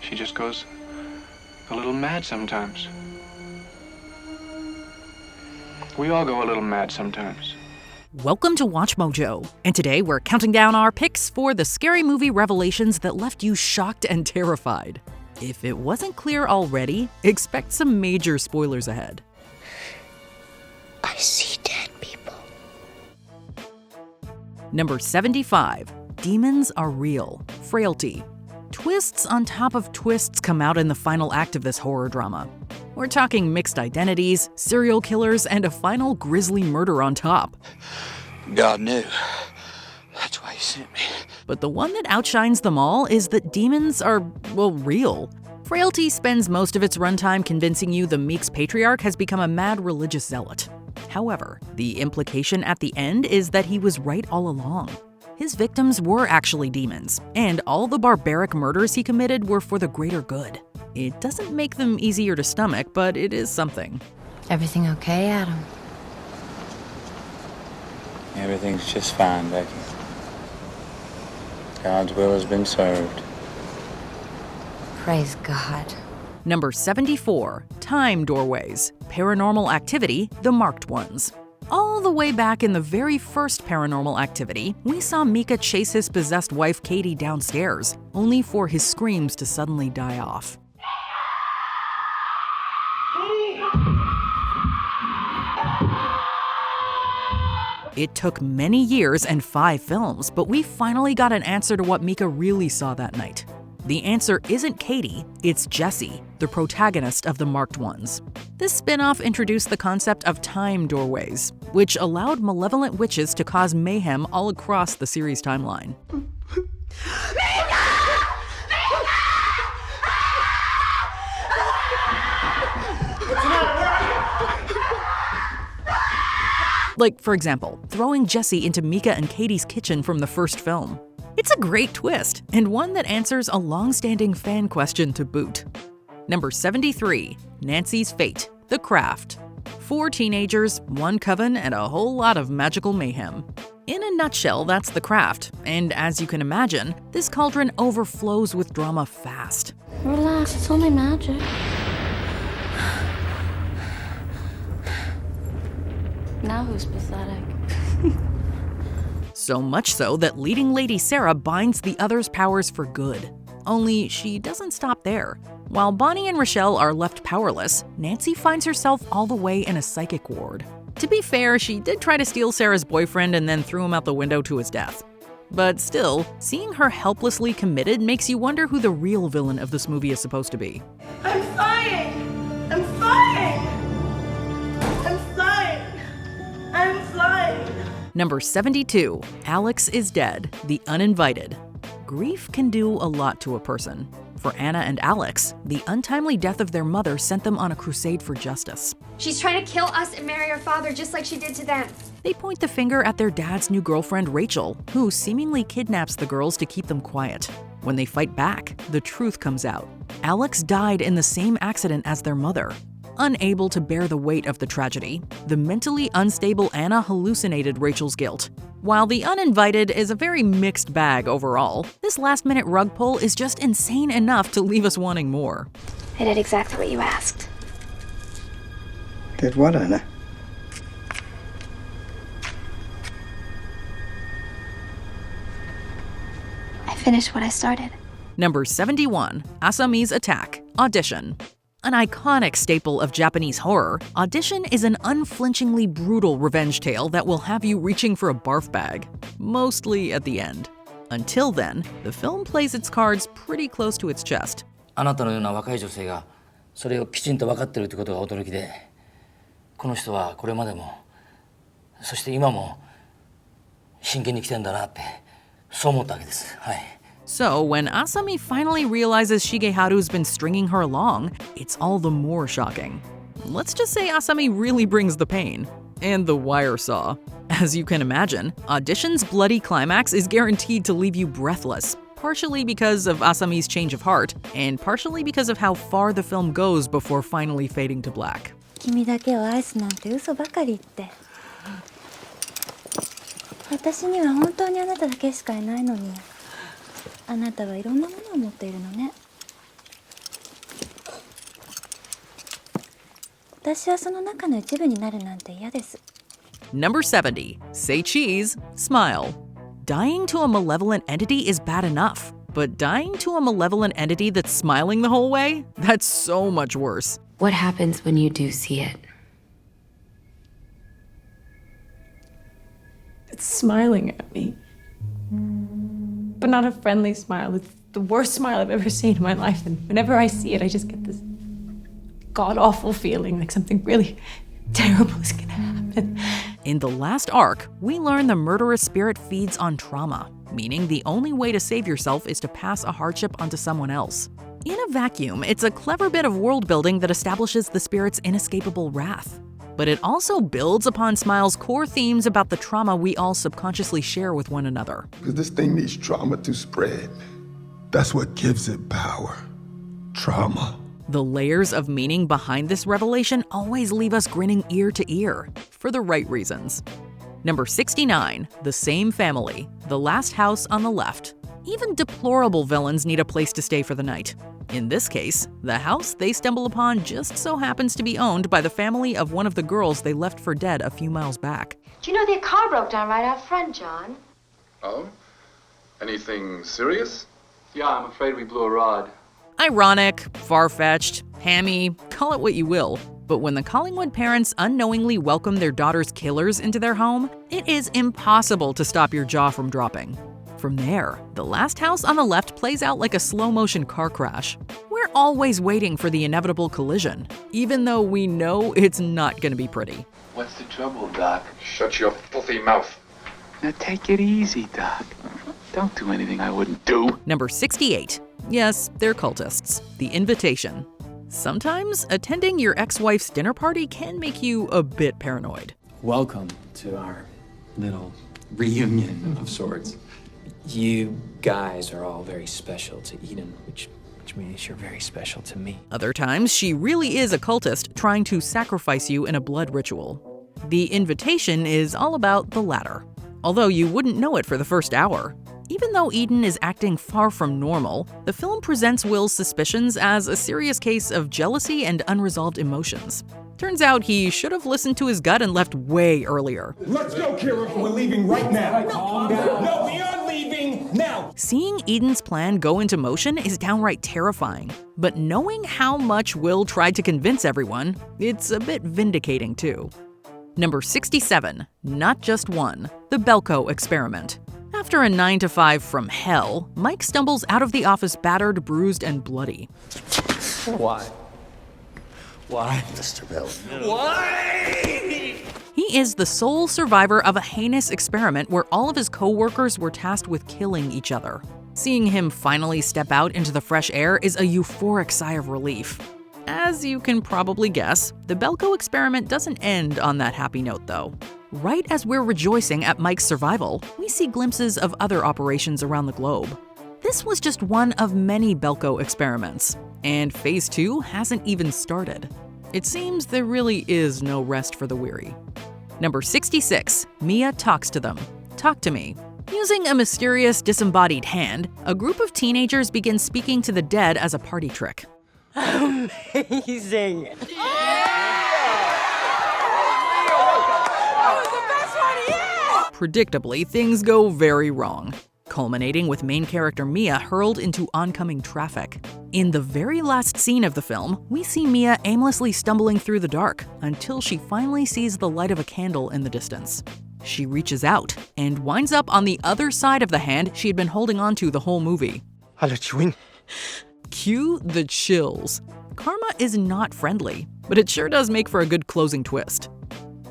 She just goes a little mad sometimes. We all go a little mad sometimes. Welcome to Watch Mojo, and today we're counting down our picks for the scary movie revelations that left you shocked and terrified. If it wasn't clear already, expect some major spoilers ahead. I see dead people. Number 75. Demons are real. Frailty. Twists on top of twists come out in the final act of this horror drama. We're talking mixed identities, serial killers, and a final grisly murder on top. God knew. That's why he sent me. But the one that outshines them all is that demons are, well, real. Frailty spends most of its runtime convincing you the Meek's patriarch has become a mad religious zealot. However, the implication at the end is that he was right all along. His victims were actually demons, and all the barbaric murders he committed were for the greater good. It doesn't make them easier to stomach, but it is something. Everything okay, Adam? Everything's just fine, Becky. God's will has been served. Praise God. Number 74. Time Doorways. Paranormal Activity, The Marked Ones. All the way back in the very first Paranormal Activity, we saw Micah chase his possessed wife Katie downstairs, only for his screams to suddenly die off. It took many years and 5 films, but we finally got an answer to what Micah really saw that night. The answer isn't Katie, it's Jesse, the protagonist of The Marked Ones. This spin-off introduced the concept of time doorways, which allowed malevolent witches to cause mayhem all across the series timeline. Like, for example, throwing Jesse into Micah and Katie's kitchen from the first film. It's a great twist, and one that answers a long-standing fan question to boot. Number 73. Nancy's Fate, The Craft. 4 teenagers, 1 coven, and a whole lot of magical mayhem. In a nutshell, that's The Craft, and as you can imagine, this cauldron overflows with drama fast. Relax, it's only magic. Now who's pathetic? So much so that leading lady Sarah binds the others' powers for good. Only she doesn't stop there. While Bonnie and Rochelle are left powerless, Nancy finds herself all the way in a psychic ward. To be fair, she did try to steal Sarah's boyfriend and then threw him out the window to his death. But still, seeing her helplessly committed makes you wonder who the real villain of this movie is supposed to be. I'm flying! I'm flying! I'm flying! I'm flying! Number 72. Alex is Dead, The Uninvited. Grief can do a lot to a person. For Anna and Alex, the untimely death of their mother sent them on a crusade for justice. She's trying to kill us and marry our father just like she did to them. They point the finger at their dad's new girlfriend, Rachel, who seemingly kidnaps the girls to keep them quiet. When they fight back, the truth comes out. Alex died in the same accident as their mother. Unable to bear the weight of the tragedy, the mentally unstable Anna hallucinated Rachel's guilt. While The Uninvited is a very mixed bag overall, this last-minute rug pull is just insane enough to leave us wanting more. I did exactly what you asked. Did what, Anna? I finished what I started. Number 71. Asami's Attack, Audition. An iconic staple of Japanese horror, Audition is an unflinchingly brutal revenge tale that will have you reaching for a barf bag, mostly at the end. Until then, the film plays its cards pretty close to its chest. あなたのような若い女性がそれをきちんと分かっているということが驚きで、この人はこれまでも、そして今も真剣に来てんだなって、そう思ったわけです。はい。 So, when Asami finally realizes Shigeharu's been stringing her along, it's all the more shocking. Let's just say Asami really brings the pain. And the wire saw. As you can imagine, Audition's bloody climax is guaranteed to leave you breathless, partially because of Asami's change of heart, and partially because of how far the film goes before finally fading to black. 君だけを愛すなんて嘘ばかり言って。私には本当にあなただけしかいないのに。あなたはいろんなものを持っているのね。私はその中の一部になるなんて嫌です。 Number 70. Say cheese, smile. Dying to a malevolent entity is bad enough, but dying to a malevolent entity that's smiling the whole way? That's so much worse. What happens when you do see it? It's smiling at me. But not a friendly smile. It's the worst smile I've ever seen in my life. And whenever I see it, I just get this god-awful feeling like something really terrible is gonna happen. In the last arc, we learn the murderous spirit feeds on trauma, meaning the only way to save yourself is to pass a hardship onto someone else. In a vacuum, it's a clever bit of world building that establishes the spirit's inescapable wrath. But it also builds upon Smile's core themes about the trauma we all subconsciously share with one another. Because this thing needs trauma to spread. That's what gives it power. Trauma. The layers of meaning behind this revelation always leave us grinning ear to ear, for the right reasons. Number 69, The Same Family, The Last House on the Left. Even deplorable villains need a place to stay for the night. In this case, the house they stumble upon just so happens to be owned by the family of one of the girls they left for dead a few miles back. Do you know their car broke down right out front, John? Oh? Anything serious? Yeah, I'm afraid we blew a rod. Ironic, far-fetched, hammy, call it what you will. But when the Collingwood parents unknowingly welcome their daughter's killers into their home, it is impossible to stop your jaw from dropping. From there, The Last House on the Left plays out like a slow-motion car crash. We're always waiting for the inevitable collision, even though we know it's not going to be pretty. What's the trouble, Doc? Shut your filthy mouth. Now take it easy, Doc. Don't do anything I wouldn't do. Number 68. Yes, they're cultists. The Invitation. Sometimes attending your ex-wife's dinner party can make you a bit paranoid. Welcome to our little reunion of sorts. You guys are all very special to Eden, which means you're very special to me. Other times, she really is a cultist trying to sacrifice you in a blood ritual. The Invitation is all about the latter, although you wouldn't know it for the first hour. Even though Eden is acting far from normal, the film presents Will's suspicions as a serious case of jealousy and unresolved emotions. Turns out he should have listened to his gut and left way earlier. Let's go, Kira. We're leaving right now. Calm down. No, we are leaving now. Seeing Eden's plan go into motion is downright terrifying. But knowing how much Will tried to convince everyone, it's a bit vindicating too. Number 67, Not Just One, The Belko Experiment. After a 9-to-5 from hell, Mike stumbles out of the office battered, bruised, and bloody. Why? Why, Mr. Bell? Why? He is the sole survivor of a heinous experiment where all of his co-workers were tasked with killing each other. Seeing him finally step out into the fresh air is a euphoric sigh of relief. As you can probably guess, the Belko experiment doesn't end on that happy note, though. Right as we're rejoicing at Mike's survival, we see glimpses of other operations around the globe. This was just one of many Belko experiments, and Phase 2 hasn't even started. It seems there really is no rest for the weary. Number 66, Mia talks to them. Talk to me. Using a mysterious disembodied hand, a group of teenagers begin speaking to the dead as a party trick. Amazing! Predictably, things go very wrong, culminating with main character Mia hurled into oncoming traffic. In the very last scene of the film, we see Mia aimlessly stumbling through the dark until she finally sees the light of a candle in the distance. She reaches out and winds up on the other side of the hand she had been holding onto the whole movie. I'll let you in. Cue the chills. Karma is not friendly, but it sure does make for a good closing twist.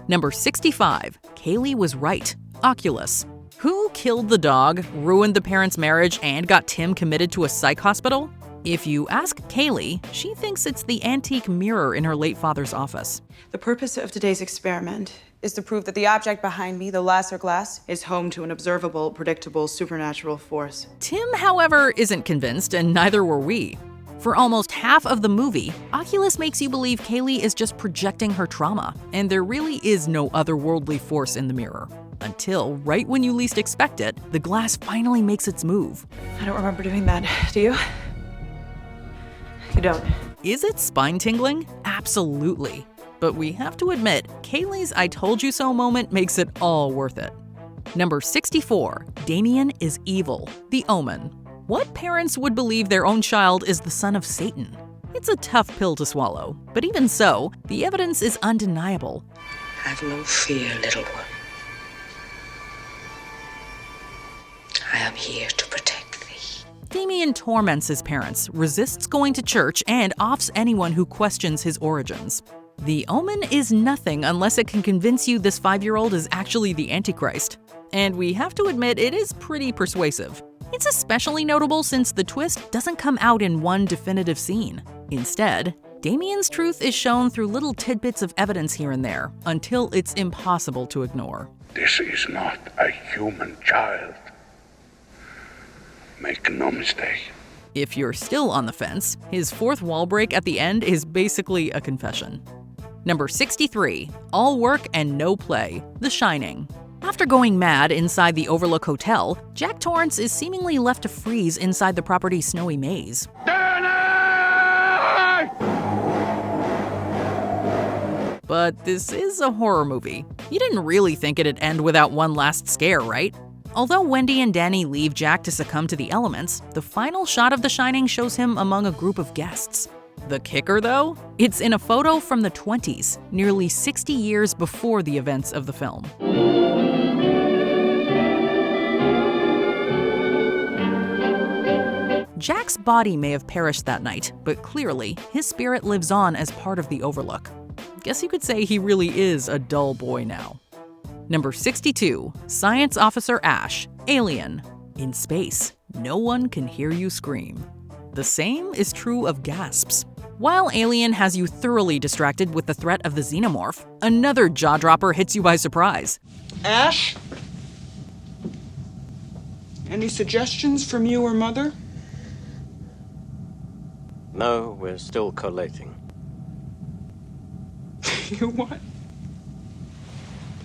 Number 65, Kaylee was right. Oculus. Who killed the dog, ruined the parents' marriage, and got Tim committed to a psych hospital? If you ask Kaylee, she thinks it's the antique mirror in her late father's office. The purpose of today's experiment is to prove that the object behind me, the Lasser glass, is home to an observable, predictable, supernatural force. Tim, however, isn't convinced, and neither were we. For almost half of the movie, Oculus makes you believe Kaylee is just projecting her trauma, and there really is no otherworldly force in the mirror. Until, right when you least expect it, the glass finally makes its move. I don't remember doing that, do you? You don't. Is it spine-tingling? Absolutely. But we have to admit, Kaylee's I told you so moment makes it all worth it. Number 64, Damien is evil, The Omen. What parents would believe their own child is the son of Satan? It's a tough pill to swallow, but even so, the evidence is undeniable. Have no fear, little one. I am here to protect thee. Damien torments his parents, resists going to church, and offs anyone who questions his origins. The Omen is nothing unless it can convince you this 5-year-old is actually the Antichrist. And we have to admit it is pretty persuasive. It's especially notable since the twist doesn't come out in one definitive scene. Instead, Damien's truth is shown through little tidbits of evidence here and there, until it's impossible to ignore. This is not a human child. Make no mistake. If you're still on the fence, his fourth wall break at the end is basically a confession. Number 63, all work and no play, The Shining. After going mad inside the Overlook Hotel, Jack Torrance is seemingly left to freeze inside the property's snowy maze. But this is a horror movie. You didn't really think it'd end without one last scare, right? Although Wendy and Danny leave Jack to succumb to the elements, the final shot of The Shining shows him among a group of guests. The kicker, though? It's in a photo from the 20s, nearly 60 years before the events of the film. Jack's body may have perished that night, but clearly, his spirit lives on as part of the Overlook. Guess you could say he really is a dull boy now. Number 62, Science Officer Ash, Alien. In space, no one can hear you scream. The same is true of gasps. While Alien has you thoroughly distracted with the threat of the xenomorph, another jaw-dropper hits you by surprise. Ash? Any suggestions from you or Mother? No, we're still collating. You what?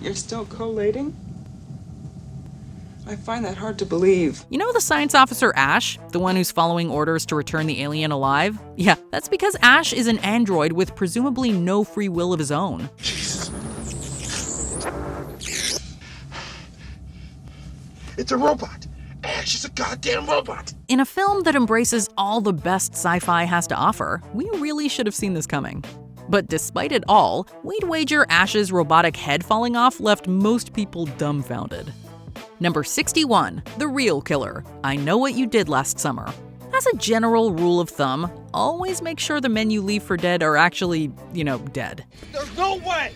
You're still collating? I find that hard to believe. You know the science officer Ash, the one who's following orders to return the alien alive? Yeah, that's because Ash is an android with presumably no free will of his own. Jesus. It's a robot. Ash is a goddamn robot. In a film that embraces all the best sci-fi has to offer, we really should have seen this coming. But despite it all, we'd wager Ash's robotic head falling off left most people dumbfounded. Number 61, The Real Killer, I Know What You Did Last Summer. As a general rule of thumb, always make sure the men you leave for dead are actually, dead. There's no way!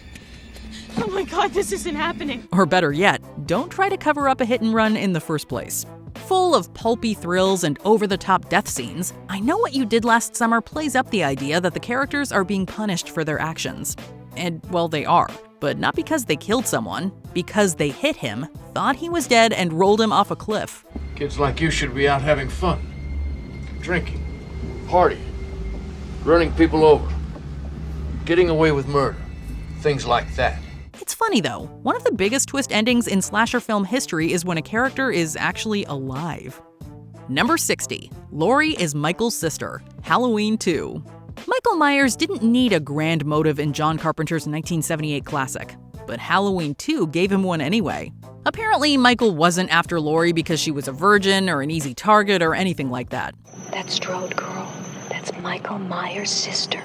Oh my god, this isn't happening. Or better yet, don't try to cover up a hit and run in the first place. Full of pulpy thrills and over-the-top death scenes, I Know What You Did Last Summer plays up the idea that the characters are being punished for their actions. And, well, they are. But not because they killed someone, because they hit him, thought he was dead, and rolled him off a cliff. Kids like you should be out having fun. Drinking, partying, running people over, getting away with murder, things like that. It's funny though, one of the biggest twist endings in slasher film history is when a character is actually alive. Number 60, Laurie is Michael's sister, Halloween 2. Michael Myers didn't need a grand motive in John Carpenter's 1978 classic, but Halloween 2 gave him one anyway. Apparently, Michael wasn't after Laurie because she was a virgin or an easy target or anything like that. That Strode girl, that's Michael Myers' sister.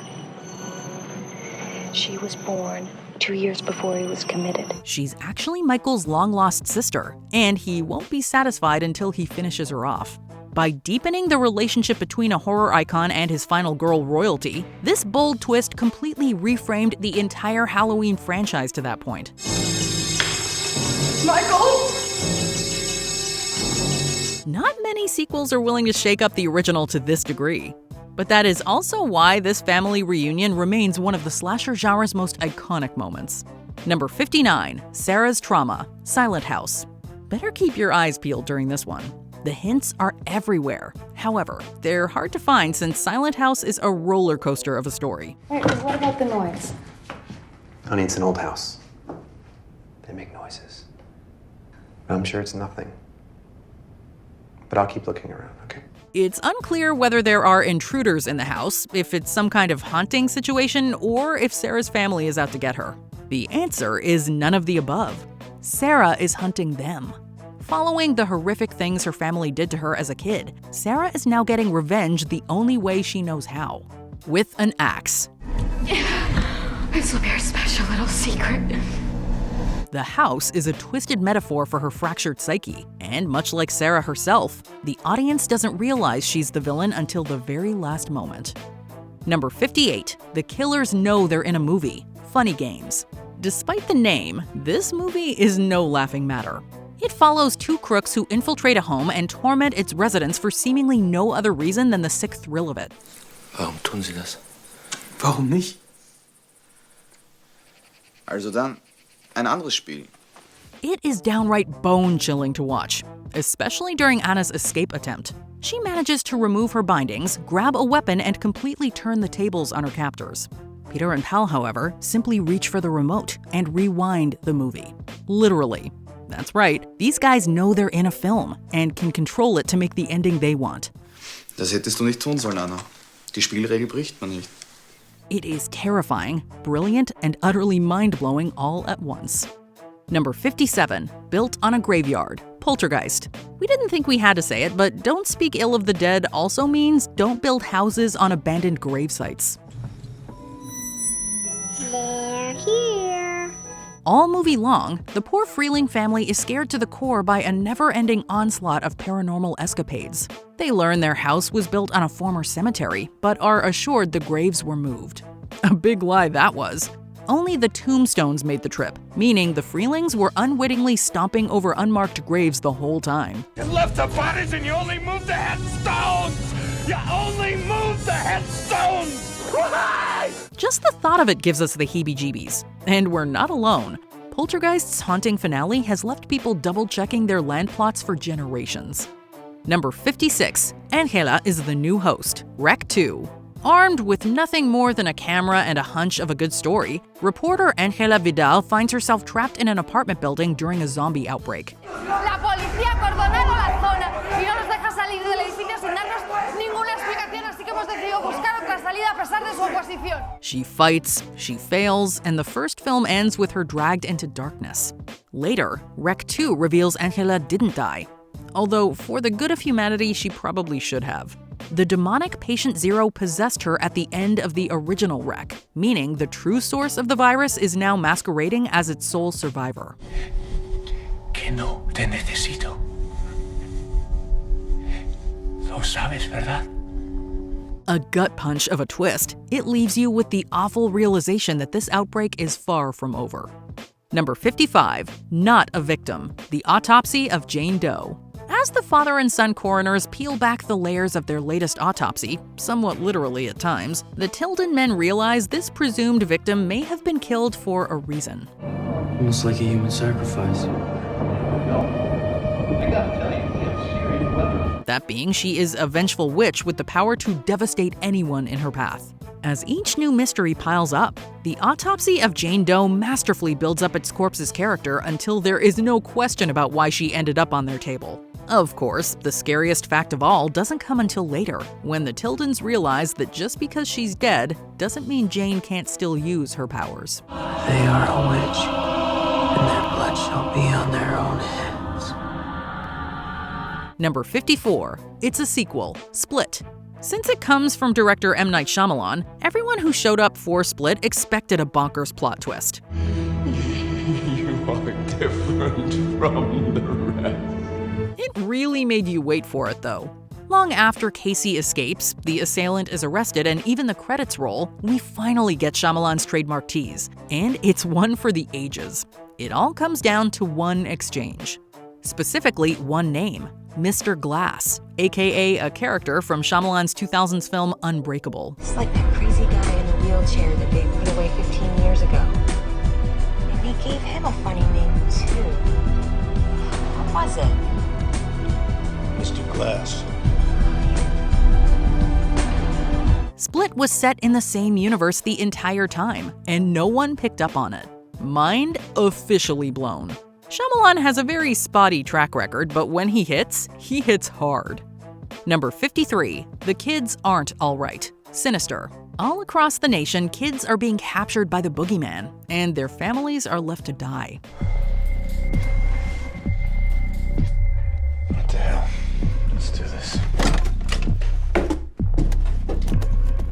She was born 2 years before he was committed. She's actually Michael's long-lost sister, and he won't be satisfied until he finishes her off. By deepening the relationship between a horror icon and his final girl royalty, this bold twist completely reframed the entire Halloween franchise to that point. Michael! Not many sequels are willing to shake up the original to this degree. But that is also why this family reunion remains one of the slasher genre's most iconic moments. Number 59, Sarah's Trauma, Silent House. Better keep your eyes peeled during this one. The hints are everywhere. However, they're hard to find since Silent House is a roller coaster of a story. Wait, what about the noise? Honey, it's an old house. They make noises. I'm sure it's nothing. But I'll keep looking around, okay? It's unclear whether there are intruders in the house, if it's some kind of haunting situation, or if Sarah's family is out to get her. The answer is none of the above. Sarah is hunting them. Following the horrific things her family did to her as a kid, Sarah is now getting revenge the only way she knows how. With an axe. It's a very special little secret. The house is a twisted metaphor for her fractured psyche, and much like Sarah herself, the audience doesn't realize she's the villain until the very last moment. Number 58. The killers know they're in a movie. Funny Games. Despite the name, this movie is no laughing matter. It follows two crooks who infiltrate a home and torment its residents for seemingly no other reason than the sick thrill of it. Warum tun Sie das? Warum nicht? Also dann, ein anderes Spiel. It is downright bone-chilling to watch, especially during Anna's escape attempt. She manages to remove her bindings, grab a weapon, and completely turn the tables on her captors. Peter and Pal, however, simply reach for the remote and rewind the movie. Literally. That's right, these guys know they're in a film and can control it to make the ending they want. Das hättest du nicht tun sollen, Anna. Die Spielregel bricht man nicht. It is terrifying, brilliant, and utterly mind-blowing all at once. Number 57. Built on a Graveyard. Poltergeist. We didn't think we had to say it, but don't speak ill of the dead also means don't build houses on abandoned grave sites. They're here. All movie long, the poor Freeling family is scared to the core by a never-ending onslaught of paranormal escapades. They learn their house was built on a former cemetery, but are assured the graves were moved. A big lie that was. Only the tombstones made the trip, meaning the Freelings were unwittingly stomping over unmarked graves the whole time. You left the bodies and you only moved the headstones! You only moved the headstones! Just the thought of it gives us the heebie-jeebies. And we're not alone. Poltergeist's haunting finale has left people double-checking their land plots for generations. Number 56. Angela is the new host, Rec 2. Armed with nothing more than a camera and a hunch of a good story, reporter Angela Vidal finds herself trapped in an apartment building during a zombie outbreak. La policía ha acordonado la zona y no nos deja salir del edificio sin darnos ninguna explicación, así que hemos decidido buscar otra salida a pesar de su oposición. She fights, she fails, and the first film ends with her dragged into darkness. Later, Rec 2 reveals Angela didn't die. Although, for the good of humanity, she probably should have. The demonic Patient Zero possessed her at the end of the original Rec, meaning the true source of the virus is now masquerading as its sole survivor. Que no te necesito. Lo sabes, ¿verdad? A gut punch of a twist, it leaves you with the awful realization that this outbreak is far from over. Number 55. Not a Victim. The Autopsy of Jane Doe. As the father and son coroners peel back the layers of their latest autopsy, somewhat literally at times, the Tilden men realize this presumed victim may have been killed for a reason. Almost like a human sacrifice. That being, she is a vengeful witch with the power to devastate anyone in her path. As each new mystery piles up, the Autopsy of Jane Doe masterfully builds up its corpse's character until there is no question about why she ended up on their table. Of course, the scariest fact of all doesn't come until later, when the Tildens realize that just because she's dead doesn't mean Jane can't still use her powers. They are a witch, and their blood shall be on their own heads. Number 54. It's a sequel, Split. Since it comes from director M. Night Shyamalan, everyone who showed up for Split expected a bonkers plot twist. You are different from the rest. It really made you wait for it, though. Long after Casey escapes, the assailant is arrested, and even the credits roll, we finally get Shyamalan's trademark tease. And it's one for the ages. It all comes down to one exchange. Specifically, one name, Mr. Glass, aka a character from Shyamalan's 2000s film Unbreakable. It's like that crazy guy in the wheelchair that they put away 15 years ago. And they gave him a funny name, too. What was it? Mr. Glass. Split was set in the same universe the entire time, and no one picked up on it. Mind officially blown. Shyamalan has a very spotty track record, but when he hits hard. Number 53. The kids aren't all right. Sinister. All across the nation, kids are being captured by the boogeyman, and their families are left to die. What the hell? Let's do this.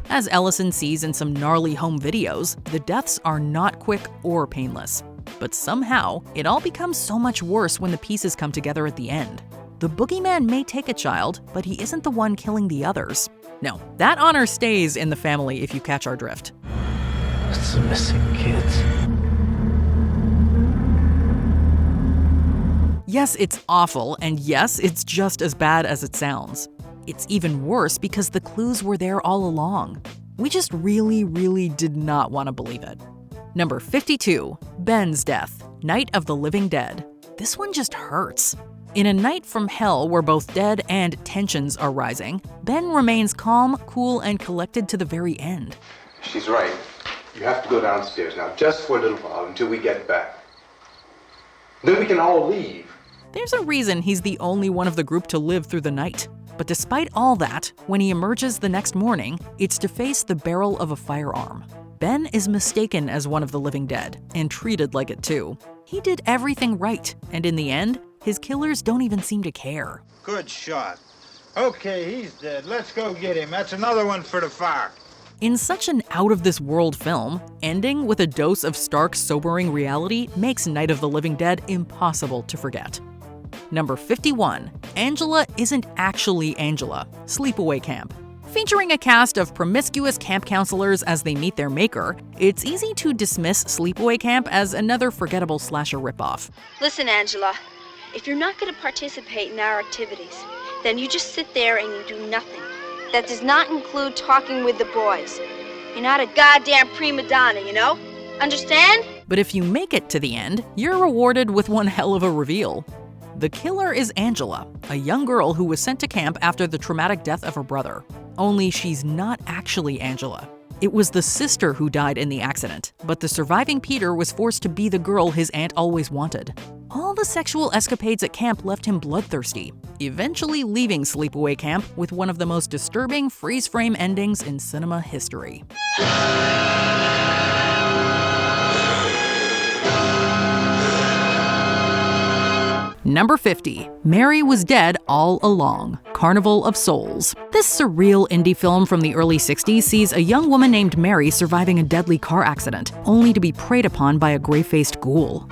As Ellison sees in some gnarly home videos, the deaths are not quick or painless. But somehow, it all becomes so much worse when the pieces come together at the end. The boogeyman may take a child, but he isn't the one killing the others. No, that honor stays in the family if you catch our drift. It's the missing kids. Yes, it's awful, and yes, it's just as bad as it sounds. It's even worse because the clues were there all along. We just really did not want to believe it. Number 52. Ben's death. Night of the Living Dead. This one just hurts. In a night from hell where both dead and tensions are rising, Ben remains calm, cool, and collected to the very end. She's right. You have to go downstairs now, just for a little while, until we get back. Then we can all leave. There's a reason he's the only one of the group to live through the night. But despite all that, when he emerges the next morning, it's to face the barrel of a firearm. Ben is mistaken as one of the living dead, and treated like it too. He did everything right, and in the end, his killers don't even seem to care. Good shot. Okay, he's dead. Let's go get him. That's another one for the fire. In such an out-of-this-world film, ending with a dose of stark, sobering reality makes Night of the Living Dead impossible to forget. Number 51. Angela Isn't Actually Angela. Sleepaway Camp. Featuring a cast of promiscuous camp counselors as they meet their maker, it's easy to dismiss Sleepaway Camp as another forgettable slasher ripoff. Listen, Angela, if you're not going to participate in our activities, then you just sit there and you do nothing. That does not include talking with the boys. You're not a goddamn prima donna, you know? Understand? But if you make it to the end, you're rewarded with one hell of a reveal. The killer is Angela, a young girl who was sent to camp after the traumatic death of her brother. Only she's not actually Angela. It was the sister who died in the accident, but the surviving Peter was forced to be the girl his aunt always wanted. All the sexual escapades at camp left him bloodthirsty, eventually leaving Sleepaway Camp with one of the most disturbing freeze-frame endings in cinema history. Number 50. Mary Was Dead All Along. Carnival of Souls. This surreal indie film from the early 60s sees a young woman named Mary surviving a deadly car accident, only to be preyed upon by a gray-faced ghoul.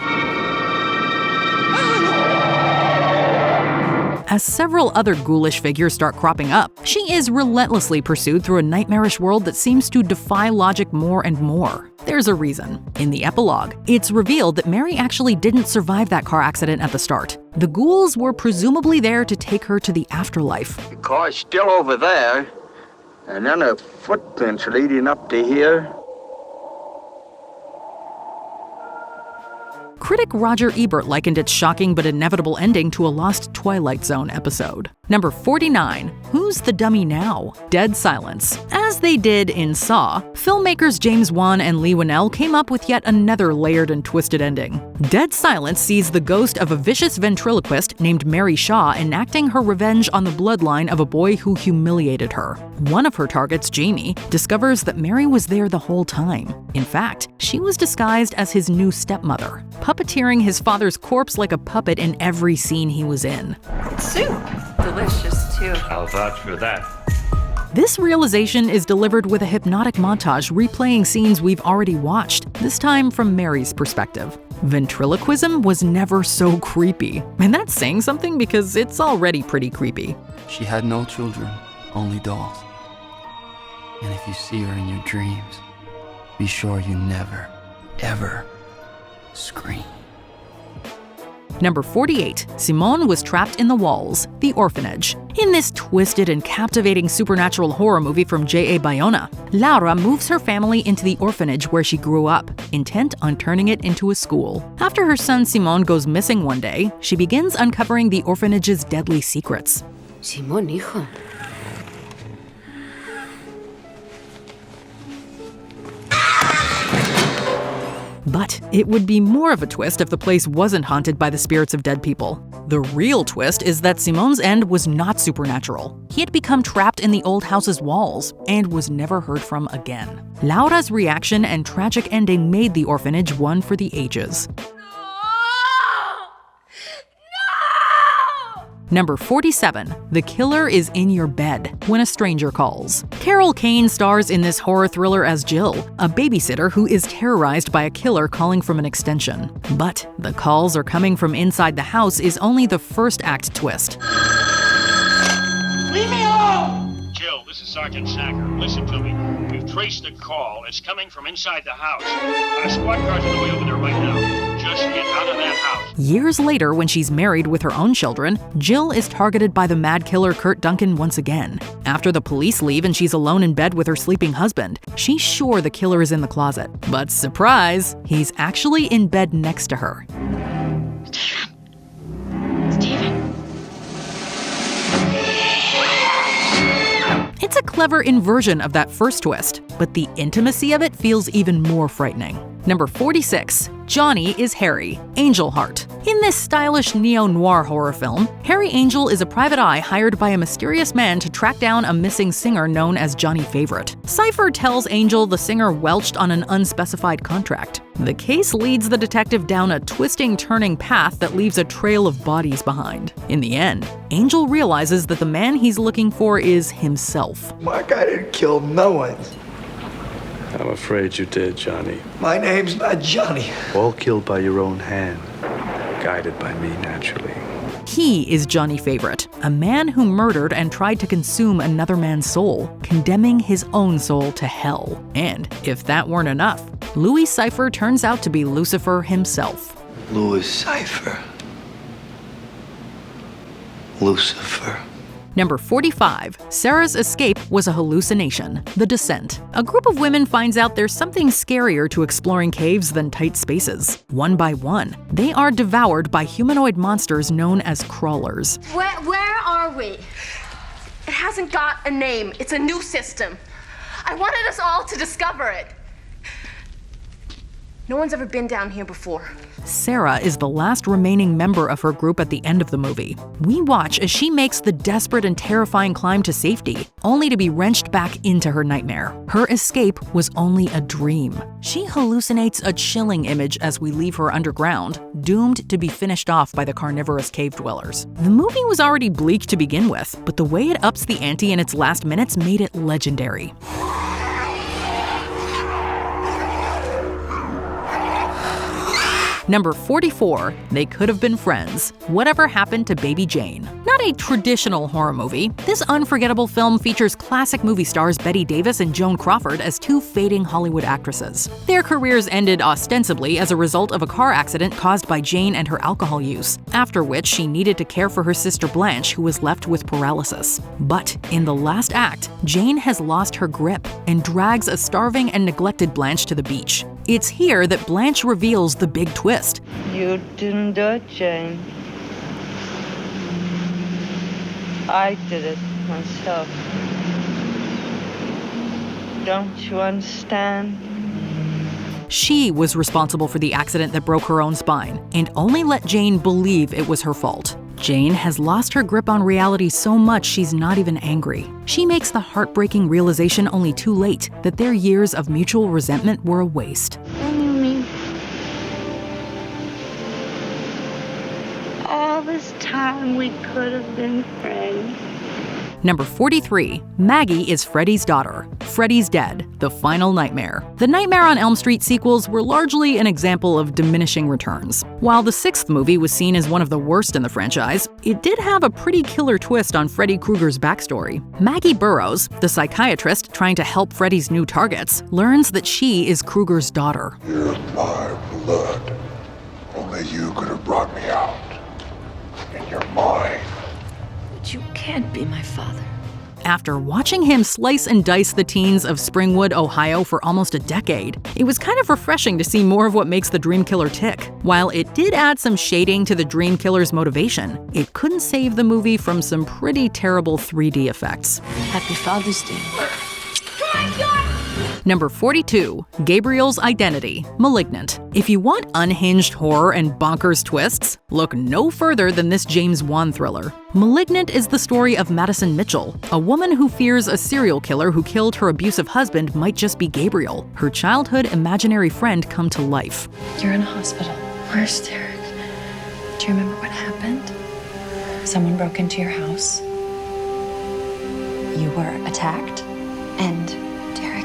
As several other ghoulish figures start cropping up, she is relentlessly pursued through a nightmarish world that seems to defy logic more and more. There's a reason. In the epilogue, it's revealed that Mary actually didn't survive that car accident at the start. The ghouls were presumably there to take her to the afterlife. The car's still over there, and then the footprints leading up to here. Critic Roger Ebert likened its shocking but inevitable ending to a lost Twilight Zone episode. Number 49. Who's the Dummy Now? Dead Silence. As they did in Saw, filmmakers James Wan and Leigh Whannell came up with yet another layered and twisted ending. Dead Silence sees the ghost of a vicious ventriloquist named Mary Shaw enacting her revenge on the bloodline of a boy who humiliated her. One of her targets, Jamie, discovers that Mary was there the whole time. In fact, she was disguised as his new stepmother, puppeteering his father's corpse like a puppet in every scene he was in. Soup. Delicious, too. I'll vouch for that. This realization is delivered with a hypnotic montage replaying scenes we've already watched, this time from Mary's perspective. Ventriloquism was never so creepy. And that's saying something because it's already pretty creepy. She had no children, only dolls. And if you see her in your dreams, be sure you never, ever scream. Number 48. Simone was trapped in the walls, The Orphanage. In this twisted and captivating supernatural horror movie from J.A. Bayona, Laura moves her family into the orphanage where she grew up, intent on turning it into a school. After her son Simone goes missing one day, she begins uncovering the orphanage's deadly secrets. Simón, hijo. But it would be more of a twist if the place wasn't haunted by the spirits of dead people. The real twist is that Simon's end was not supernatural. He had become trapped in the old house's walls and was never heard from again. Laura's reaction and tragic ending made the orphanage one for the ages. Number 47, The Killer is in Your Bed When a Stranger Calls. Carol Kane stars in this horror thriller as Jill, a babysitter who is terrorized by a killer calling from an extension. But the calls are coming from inside the house is only the first act twist. Leave me alone! Jill, this is Sergeant Sacker. Listen to me. We've traced the call. It's coming from inside the house. Our squad car's on the way over there right now. Just get out of that house. Years later, when she's married with her own children, Jill is targeted by the mad killer Kurt Duncan once again. After the police leave and she's alone in bed with her sleeping husband, she's sure the killer is in the closet. But surprise, he's actually in bed next to her. It's a clever inversion of that first twist, but the intimacy of it feels even more frightening. Number 46, Johnny is Harry, Angel Heart. In this stylish neo-noir horror film, Harry Angel is a private eye hired by a mysterious man to track down a missing singer known as Johnny Favorite. Cypher tells Angel the singer welched on an unspecified contract. The case leads the detective down a twisting, turning path that leaves a trail of bodies behind. In the end, Angel realizes that the man he's looking for is himself. My guy didn't kill no one. I'm afraid you did, Johnny. My name's not Johnny. All killed by your own hand, guided by me naturally. He is Johnny Favorite, a man who murdered and tried to consume another man's soul, condemning his own soul to hell. And if that weren't enough, Louis Cypher turns out to be Lucifer himself. Louis Cypher. Lucifer. Number 45, Sarah's escape was a hallucination, The Descent. A group of women finds out there's something scarier to exploring caves than tight spaces. One by one, they are devoured by humanoid monsters known as crawlers. Where are we? It hasn't got a name. It's a new system. I wanted us all to discover it. No one's ever been down here before. Sarah is the last remaining member of her group at the end of the movie. We watch as she makes the desperate and terrifying climb to safety, only to be wrenched back into her nightmare. Her escape was only a dream. She hallucinates a chilling image as we leave her underground, doomed to be finished off by the carnivorous cave dwellers. The movie was already bleak to begin with, but the way it ups the ante in its last minutes made it legendary. Number 44, They Could Have Been Friends. Whatever Happened to Baby Jane? Not a traditional horror movie, this unforgettable film features classic movie stars Bette Davis and Joan Crawford as two fading Hollywood actresses. Their careers ended ostensibly as a result of a car accident caused by Jane and her alcohol use, after which she needed to care for her sister Blanche, who was left with paralysis. But in the last act, Jane has lost her grip and drags a starving and neglected Blanche to the beach. It's here that Blanche reveals the big twist. You didn't do it, Jane. I did it myself. Don't you understand? She was responsible for the accident that broke her own spine, and only let Jane believe it was her fault. Jane has lost her grip on reality so much she's not even angry. She makes the heartbreaking realization only too late that their years of mutual resentment were a waste. What do you mean? All this time we could have been friends. Number 43, Maggie is Freddy's daughter. Freddy's Dead, The Final Nightmare. The Nightmare on Elm Street sequels were largely an example of diminishing returns. While the sixth movie was seen as one of the worst in the franchise, it did have a pretty killer twist on Freddy Krueger's backstory. Maggie Burroughs, the psychiatrist trying to help Freddy's new targets, learns that she is Krueger's daughter. You're my blood. Only you could have brought me out. And you're mine. You can't be my father. After watching him slice and dice the teens of Springwood, Ohio for almost a decade, it was kind of refreshing to see more of what makes the Dream Killer tick. While it did add some shading to the Dream Killer's motivation, it couldn't save the movie from some pretty terrible 3D effects. Happy Father's Day. Number 42. Gabriel's Identity, Malignant. If you want unhinged horror and bonkers twists, look no further than this James Wan thriller. Malignant is the story of Madison Mitchell, a woman who fears a serial killer who killed her abusive husband might just be Gabriel, her childhood imaginary friend come to life. You're in a hospital. Where's Derek? Do you remember what happened? Someone broke into your house. You were attacked, and Derek.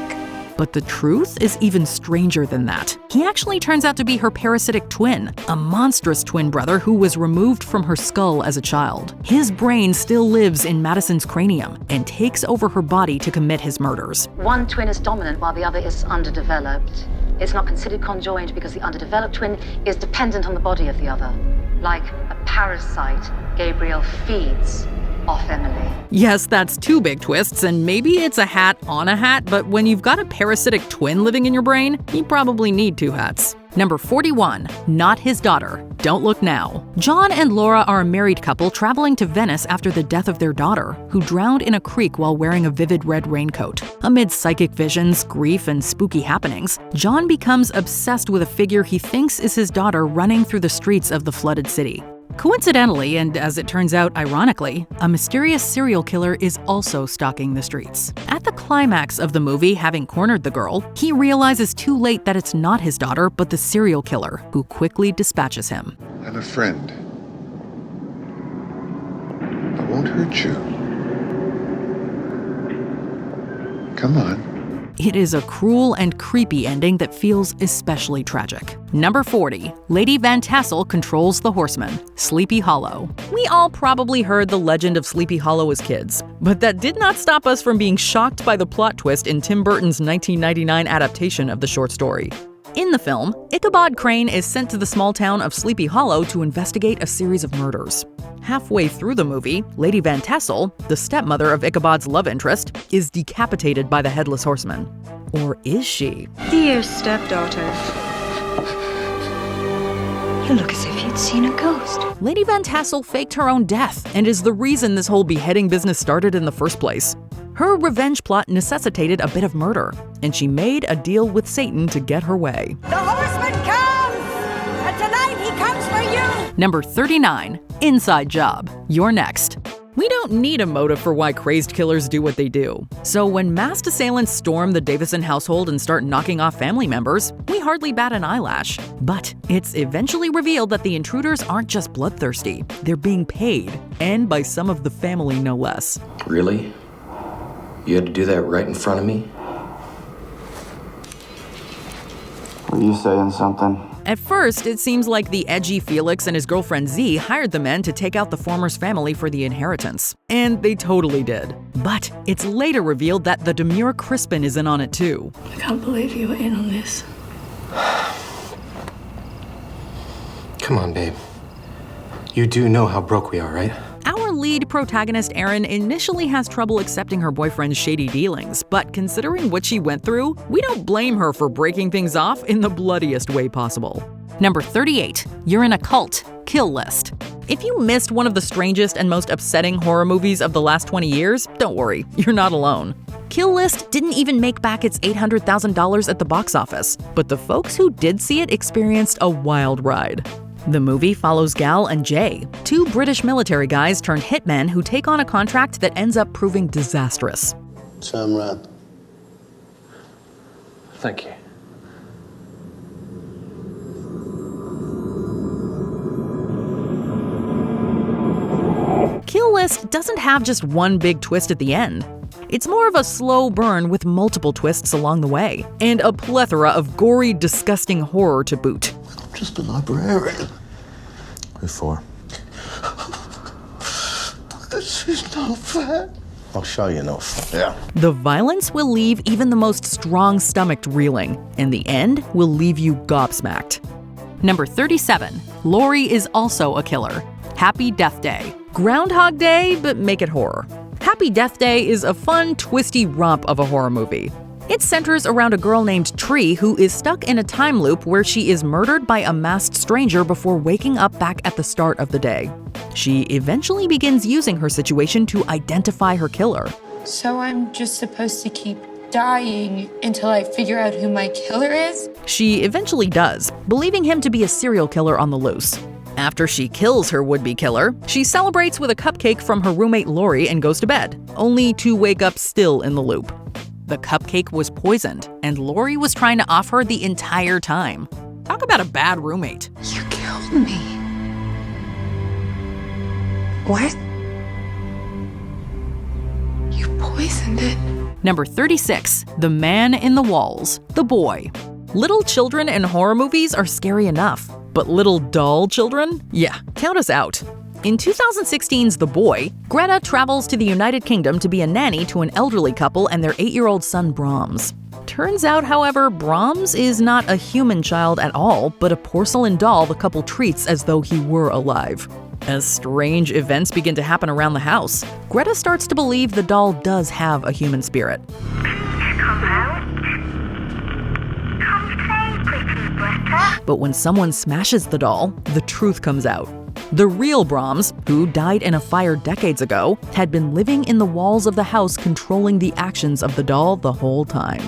But the truth is even stranger than that. He actually turns out to be her parasitic twin, a monstrous twin brother who was removed from her skull as a child. His brain still lives in Madison's cranium and takes over her body to commit his murders. One twin is dominant while the other is underdeveloped. It's not considered conjoined because the underdeveloped twin is dependent on the body of the other. Like a parasite, Gabriel feeds off Emily. Yes, that's two big twists, and maybe it's a hat on a hat, but when you've got a parasitic twin living in your brain, you probably need two hats. Number 41. Not His Daughter. Don't Look Now. John and Laura are a married couple traveling to Venice after the death of their daughter, who drowned in a creek while wearing a vivid red raincoat. Amid psychic visions, grief, and spooky happenings, John becomes obsessed with a figure he thinks is his daughter running through the streets of the flooded city. Coincidentally, and as it turns out ironically, a mysterious serial killer is also stalking the streets. At the climax of the movie, having cornered the girl, he realizes too late that it's not his daughter, but the serial killer, who quickly dispatches him. I'm a friend. I won't hurt you. Come on. It is a cruel and creepy ending that feels especially tragic. Number 40. Lady Van Tassel Controls the Horseman, Sleepy Hollow. We all probably heard the legend of Sleepy Hollow as kids, but that did not stop us from being shocked by the plot twist in Tim Burton's 1999 adaptation of the short story. In the film, Ichabod Crane is sent to the small town of Sleepy Hollow to investigate a series of murders. Halfway through the movie, Lady Van Tassel, the stepmother of Ichabod's love interest, is decapitated by the headless horseman. Or is she? Dear stepdaughter, you look as if you'd seen a ghost. Lady Van Tassel faked her own death and is the reason this whole beheading business started in the first place. Her revenge plot necessitated a bit of murder, and she made a deal with Satan to get her way. The horseman comes! And tonight he comes for you! Number 39. Inside Job. You're next. We don't need a motive for why crazed killers do what they do. So when masked assailants storm the Davison household and start knocking off family members, we hardly bat an eyelash. But it's eventually revealed that the intruders aren't just bloodthirsty. They're being paid, and by some of the family no less. Really? You had to do that right in front of me? Were you saying something? At first, it seems like the edgy Felix and his girlfriend Z hired the men to take out the former's family for the inheritance. And they totally did. But it's later revealed that the demure Crispin is in on it too. I can't believe you were in on this. Come on, babe. You do know how broke we are, right? Our lead protagonist, Erin, initially has trouble accepting her boyfriend's shady dealings, but considering what she went through, we don't blame her for breaking things off in the bloodiest way possible. Number 38. You're in a Cult, Kill List. If you missed one of the strangest and most upsetting horror movies of the last 20 years, don't worry, you're not alone. Kill List didn't even make back its $800,000 at the box office, but the folks who did see it experienced a wild ride. The movie follows Gal and Jay, two British military guys turned hitmen who take on a contract that ends up proving disastrous. Turn round. Thank you. Kill List doesn't have just one big twist at the end. It's more of a slow burn with multiple twists along the way, and a plethora of gory, disgusting horror to boot. Just a librarian. Who for? This is not fair. I'll show you not fair. Yeah. The violence will leave even the most strong-stomached reeling, and the end will leave you gobsmacked. Number 37. Laurie is also a killer. Happy Death Day. Groundhog Day, but make it horror. Happy Death Day is a fun, twisty romp of a horror movie. It centers around a girl named Tree who is stuck in a time loop where she is murdered by a masked stranger before waking up back at the start of the day. She eventually begins using her situation to identify her killer. So I'm just supposed to keep dying until I figure out who my killer is? She eventually does, believing him to be a serial killer on the loose. After she kills her would-be killer, she celebrates with a cupcake from her roommate Lori and goes to bed, only to wake up still in the loop. The cupcake was poisoned, and Lori was trying to off her the entire time. Talk about a bad roommate. You killed me. What? You poisoned it. Number 36, The Man in the Walls, The Boy. Little children in horror movies are scary enough, but little doll children? Yeah, count us out. In 2016's The Boy, Greta travels to the United Kingdom to be a nanny to an elderly couple and their 8-year-old son Brahms. Turns out, however, Brahms is not a human child at all, but a porcelain doll the couple treats as though he were alive. As strange events begin to happen around the house, Greta starts to believe the doll does have a human spirit. But when someone smashes the doll, the truth comes out. The real Brahms, who died in a fire decades ago, had been living in the walls of the house controlling the actions of the doll the whole time.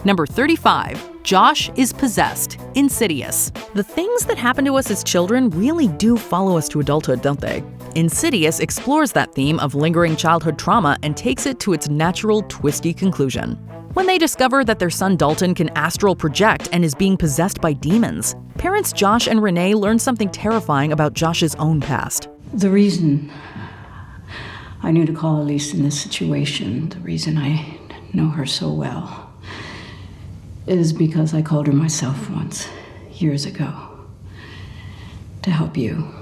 Number 35, Josh is possessed, Insidious. The things that happen to us as children really do follow us to adulthood, don't they? Insidious explores that theme of lingering childhood trauma and takes it to its natural, twisty conclusion. When they discover that their son Dalton can astral project and is being possessed by demons, parents Josh and Renee learn something terrifying about Josh's own past. The reason I knew to call Elise in this situation, the reason I know her so well, is because I called her myself once, years ago, to help you.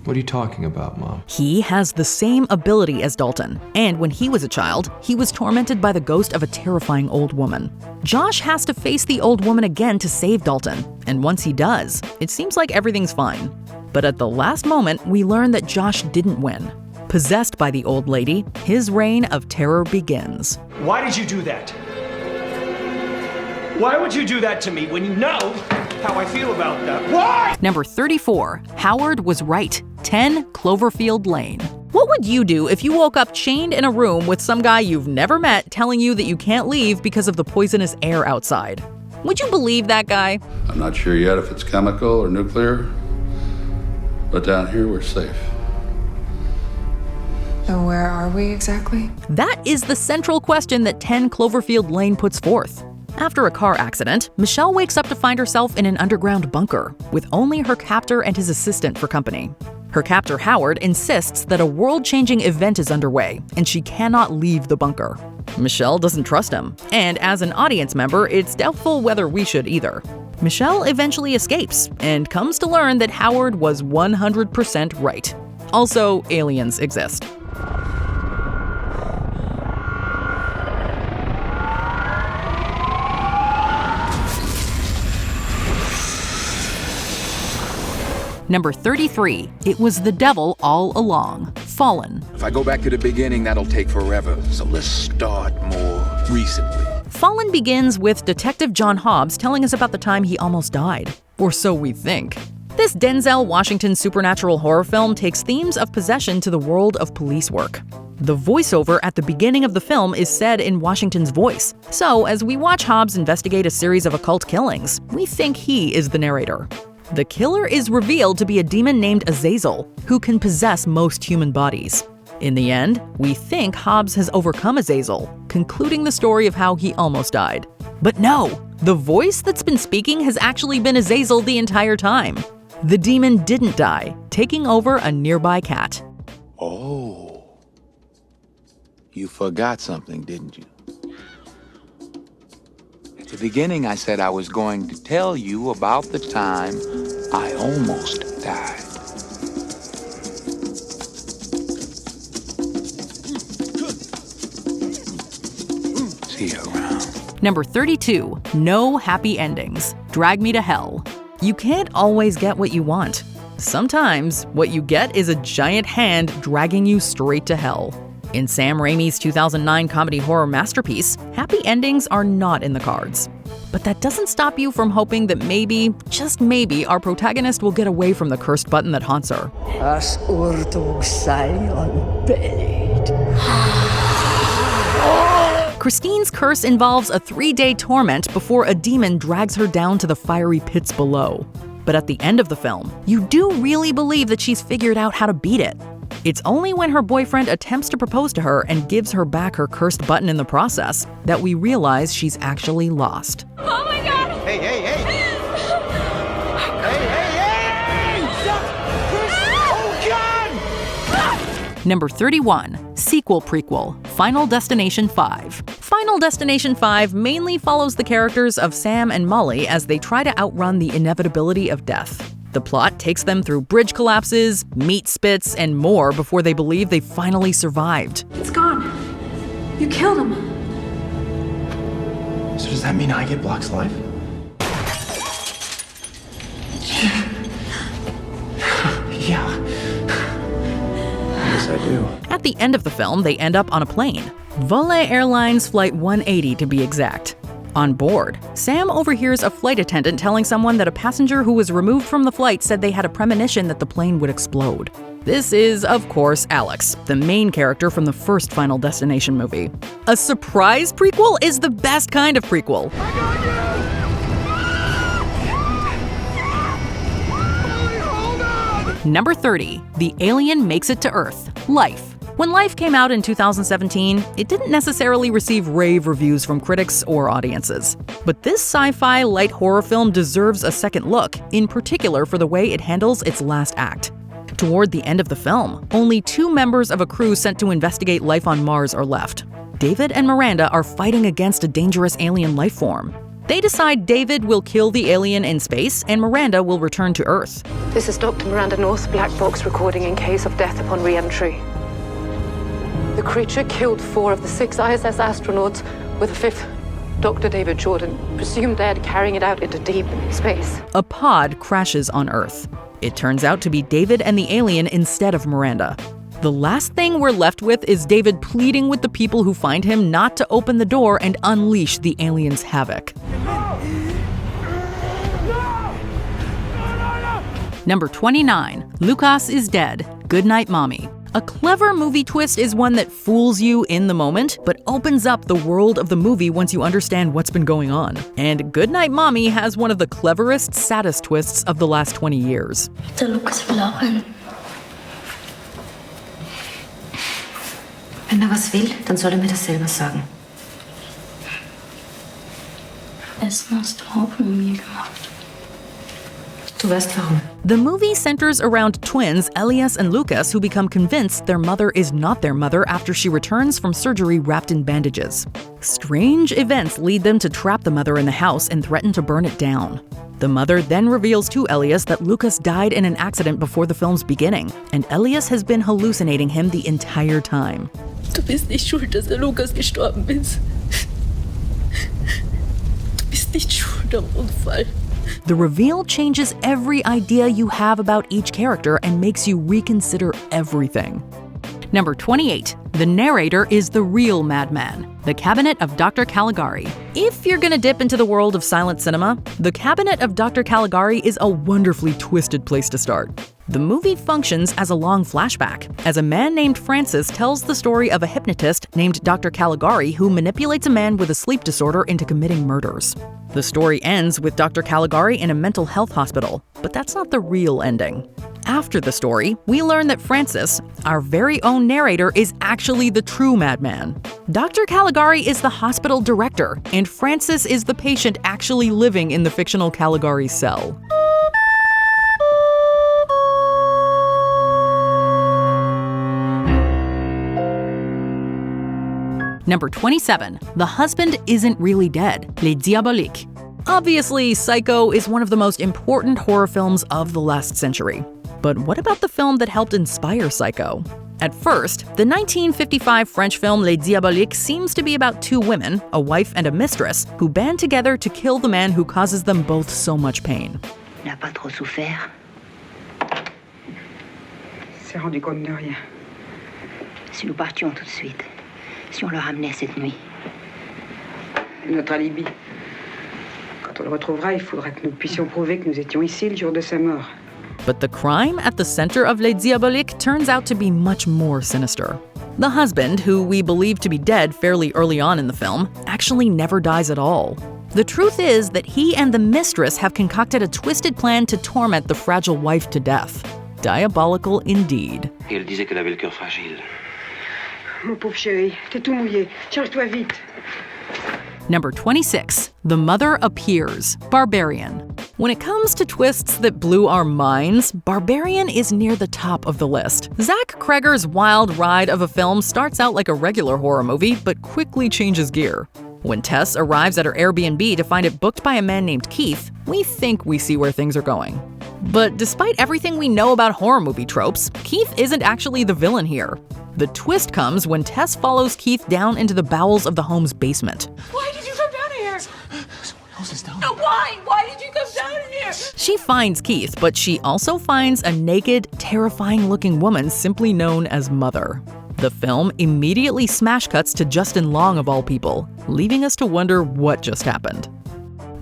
What are you talking about, Mom? He has the same ability as Dalton, and when he was a child, he was tormented by the ghost of a terrifying old woman. Josh has to face the old woman again to save Dalton, and once he does, it seems like everything's fine. But at the last moment, we learn that Josh didn't win. Possessed by the old lady, his reign of terror begins. Why did you do that? Why would you do that to me when you know how I feel about that? Why? Number 34, Howard was right, 10 Cloverfield Lane. What would you do if you woke up chained in a room with some guy you've never met telling you that you can't leave because of the poisonous air outside? Would you believe that guy? I'm not sure yet if it's chemical or nuclear, but down here we're safe. So where are we exactly? That is the central question that 10 Cloverfield Lane puts forth. After a car accident, Michelle wakes up to find herself in an underground bunker, with only her captor and his assistant for company. Her captor, Howard, insists that a world-changing event is underway, and she cannot leave the bunker. Michelle doesn't trust him, and as an audience member, it's doubtful whether we should either. Michelle eventually escapes, and comes to learn that Howard was 100% right. Also, aliens exist. Number 33, It Was the Devil All Along, Fallen. If I go back to the beginning, that'll take forever, so let's start more recently. Fallen begins with Detective John Hobbs telling us about the time he almost died. Or so we think. This Denzel Washington supernatural horror film takes themes of possession to the world of police work. The voiceover at the beginning of the film is said in Washington's voice, so as we watch Hobbs investigate a series of occult killings, we think he is the narrator. The killer is revealed to be a demon named Azazel, who can possess most human bodies. In the end, we think Hobbs has overcome Azazel, concluding the story of how he almost died. But no, the voice that's been speaking has actually been Azazel the entire time. The demon didn't die, taking over a nearby cat. Oh, you forgot something, didn't you? At the beginning, I said I was going to tell you about the time I almost died. See you around. Number 32, No Happy Endings, Drag Me to Hell. You can't always get what you want. Sometimes, what you get is a giant hand dragging you straight to hell. In Sam Raimi's 2009 comedy horror masterpiece, happy endings are not in the cards. But that doesn't stop you from hoping that maybe, just maybe, our protagonist will get away from the cursed button that haunts her. As urtog sei unburied. Christine's curse involves a 3-day torment before a demon drags her down to the fiery pits below. But at the end of the film, you do really believe that she's figured out how to beat it. It's only when her boyfriend attempts to propose to her and gives her back her cursed button in the process that we realize she's actually lost. Oh my god! Hey, hey, hey! Number 31, sequel prequel, Final Destination 5. Final Destination 5 mainly follows the characters of Sam and Molly as they try to outrun the inevitability of death. The plot takes them through bridge collapses, meat spits, and more before they believe they finally survived. It's gone. You killed him. So does that mean I get Block's life? Yeah. Yes, I do. At the end of the film, they end up on a plane. Vole Airlines Flight 180 to be exact. On board, Sam overhears a flight attendant telling someone that a passenger who was removed from the flight said they had a premonition that the plane would explode. This is, of course, Alex, the main character from the first Final Destination movie. A surprise prequel is the best kind of prequel. Number 30, The Alien Makes It to Earth, Life. When Life came out in 2017, it didn't necessarily receive rave reviews from critics or audiences. But this sci-fi light horror film deserves a second look, in particular for the way it handles its last act. Toward the end of the film, only 2 members of a crew sent to investigate life on Mars are left. David and Miranda are fighting against a dangerous alien life form. They decide David will kill the alien in space and Miranda will return to Earth. This is Dr. Miranda North's black box recording in case of death upon re-entry. The creature killed 4 of the 6 ISS astronauts, with a 5th, Dr. David Jordan, presumed dead, carrying it out into deep space. A pod crashes on Earth. It turns out to be David and the alien instead of Miranda. The last thing we're left with is David pleading with the people who find him not to open the door and unleash the alien's havoc. Number 29, Lucas is Dead, Goodnight Mommy. A clever movie twist is one that fools you in the moment, but opens up the world of the movie once you understand what's been going on. And Goodnight Mommy has one of the cleverest, saddest twists of the last 20 years. Der Lukas will auch hin. Wenn er was will, dann soll er mir das selber sagen. Essen hast du auch mit mir gemacht. Du weißt warum. The movie centers around twins Elias and Lucas who become convinced their mother is not their mother after she returns from surgery wrapped in bandages. Strange events lead them to trap the mother in the house and threaten to burn it down. The mother then reveals to Elias that Lucas died in an accident before the film's beginning, and Elias has been hallucinating him the entire time. Du bist nicht schuld, dass der Lukas gestorben ist. Du bist nicht schuld am Unfall. The reveal changes every idea you have about each character and makes you reconsider everything. Number 28. The narrator is the real madman, The Cabinet of Dr. Caligari. If you're gonna dip into the world of silent cinema, The Cabinet of Dr. Caligari is a wonderfully twisted place to start. The movie functions as a long flashback, as a man named Francis tells the story of a hypnotist named Dr. Caligari who manipulates a man with a sleep disorder into committing murders. The story ends with Dr. Caligari in a mental health hospital, but that's not the real ending. After the story, we learn that Francis, our very own narrator, is actually the true madman. Dr. Caligari is the hospital director, and Francis is the patient actually living in the fictional Caligari cell. Number 27. The Husband Isn't Really Dead, Les Diaboliques. Obviously, Psycho is one of the most important horror films of the last century. But what about the film that helped inspire Psycho? At first, the 1955 French film Les Diaboliques seems to be about 2 women, a wife and a mistress, who band together to kill the man who causes them both so much pain. N'a pas trop souffert. S'est rendu compte de rien. Si nous partions tout de suite, si on le ramenait cette nuit. Notre alibi. on le retrouvera, il faudra que nous puissions prouver que nous étions ici le jour de sa mort. But the crime at the center of Les Diaboliques turns out to be much more sinister. The husband, who we believe to be dead fairly early on in the film, actually never dies at all. The truth is that he and the mistress have concocted a twisted plan to torment the fragile wife to death. Diabolical indeed. Et elle disait qu'elle avait le cœur fragile. Mon pauvre chéri, t'es tout mouillé. Change-toi vite. Number 26. The Mother Appears, Barbarian. When it comes to twists that blew our minds, Barbarian is near the top of the list. Zach Cregger's wild ride of a film starts out like a regular horror movie, but quickly changes gear. When Tess arrives at her Airbnb to find it booked by a man named Keith, we think we see where things are going. But despite everything we know about horror movie tropes, Keith isn't actually the villain here. The twist comes when Tess follows Keith down into the bowels of the home's basement. Why did you come down here? Someone else is down. No, why? Why did you come down here? She finds Keith, but she also finds a naked, terrifying-looking woman simply known as Mother. The film immediately smash cuts to Justin Long of all people, leaving us to wonder what just happened.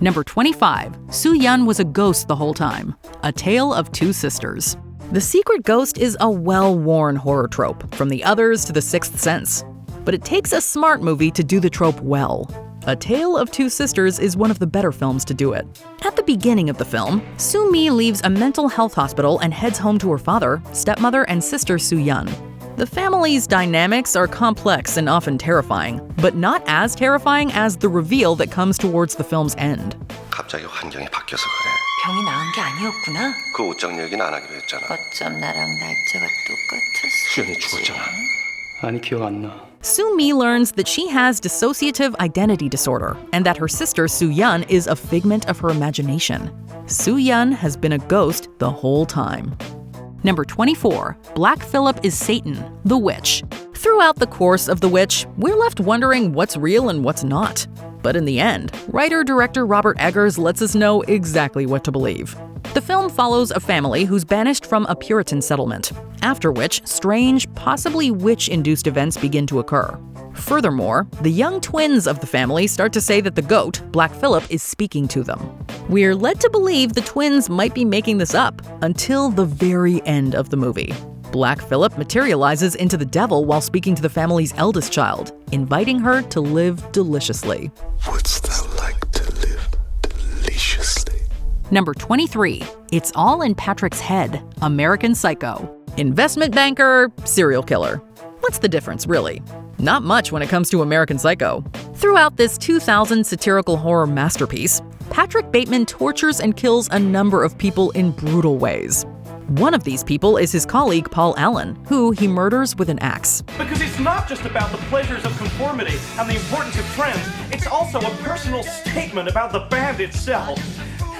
Number 25. Soo-Yun was a ghost the whole time. A Tale of Two Sisters. The secret ghost is a well-worn horror trope, from The Others to The Sixth Sense. But it takes a smart movie to do the trope well. A Tale of Two Sisters is one of the better films to do it. At the beginning of the film, Soo-Mi leaves a mental health hospital and heads home to her father, stepmother, and sister Soo-Yun. The family's dynamics are complex and often terrifying, but not as terrifying as the reveal that comes towards the film's end. 갑자기 환경이 바뀌어서 그래. 병이 나은 게 아니었구나. 그 옷장 얘기는 안 하기로 했잖아. 어쩜 나랑 날짜가 똑같았어. 수연이 죽었잖아. 아니, 기억 안 나. Soo-Mi learns that she has dissociative identity disorder and that her sister Soo-Yun is a figment of her imagination. Soo-Yun has been a ghost the whole time. Number 24. Black Phillip is Satan, the Witch. Throughout the course of The Witch, we're left wondering what's real and what's not. But in the end, writer-director Robert Eggers lets us know exactly what to believe. The film follows a family who's banished from a Puritan settlement, after which strange, possibly witch-induced events begin to occur. Furthermore, the young twins of the family start to say that the goat, Black Phillip, is speaking to them. We're led to believe the twins might be making this up until the very end of the movie. Black Phillip materializes into the devil while speaking to the family's eldest child, inviting her to live deliciously. Wouldst thou like to live deliciously? Number 23. It's All in Patrick's Head, American Psycho. Investment banker, serial killer. What's the difference, really? Not much when it comes to American Psycho. Throughout this 2000 satirical horror masterpiece, Patrick Bateman tortures and kills a number of people in brutal ways. One of these people is his colleague Paul Allen, who he murders with an axe. Because it's not just about the pleasures of conformity and the importance of trends, it's also a personal statement about the band itself.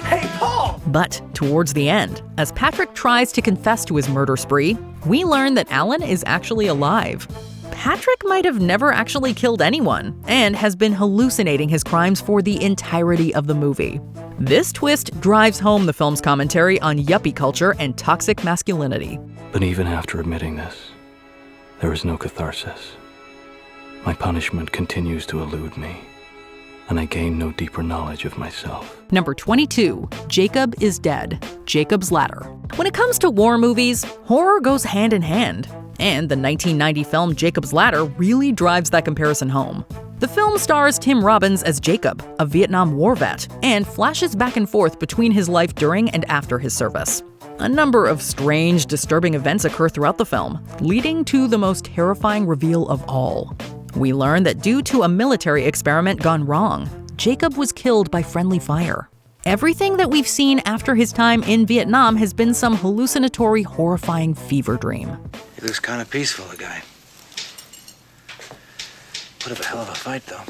Hey, Paul! But towards the end, as Patrick tries to confess to his murder spree, we learn that Allen is actually alive. Patrick might have never actually killed anyone and has been hallucinating his crimes for the entirety of the movie. This twist drives home the film's commentary on yuppie culture and toxic masculinity. But even after admitting this, there is no catharsis. My punishment continues to elude me, and I gain no deeper knowledge of myself. Number 22. Jacob is Dead, Jacob's Ladder. When it comes to war movies, horror goes hand in hand. And the 1990 film Jacob's Ladder really drives that comparison home. The film stars Tim Robbins as Jacob, a Vietnam War vet, and flashes back and forth between his life during and after his service. A number of strange, disturbing events occur throughout the film, leading to the most terrifying reveal of all. We learn that due to a military experiment gone wrong, Jacob was killed by friendly fire. Everything that we've seen after his time in Vietnam has been some hallucinatory, horrifying fever dream. He looks kind of peaceful, the guy. Put up a hell of a fight, though.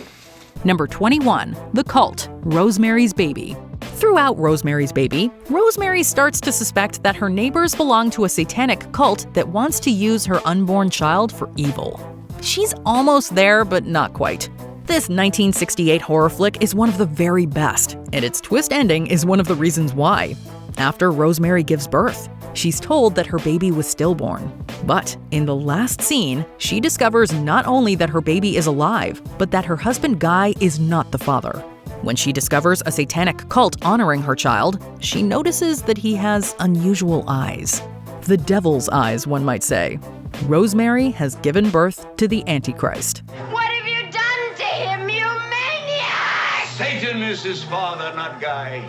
Number 21. The Cult, Rosemary's Baby. Throughout Rosemary's Baby, Rosemary starts to suspect that her neighbors belong to a satanic cult that wants to use her unborn child for evil. She's almost there, but not quite. This 1968 horror flick is one of the very best, and its twist ending is one of the reasons why. After Rosemary gives birth, she's told that her baby was stillborn. But in the last scene, she discovers not only that her baby is alive, but that her husband Guy is not the father. When she discovers a satanic cult honoring her child, she notices that he has unusual eyes. The devil's eyes, one might say. Rosemary has given birth to the Antichrist. What have you done to him, you maniac? Satan is his father, not Guy.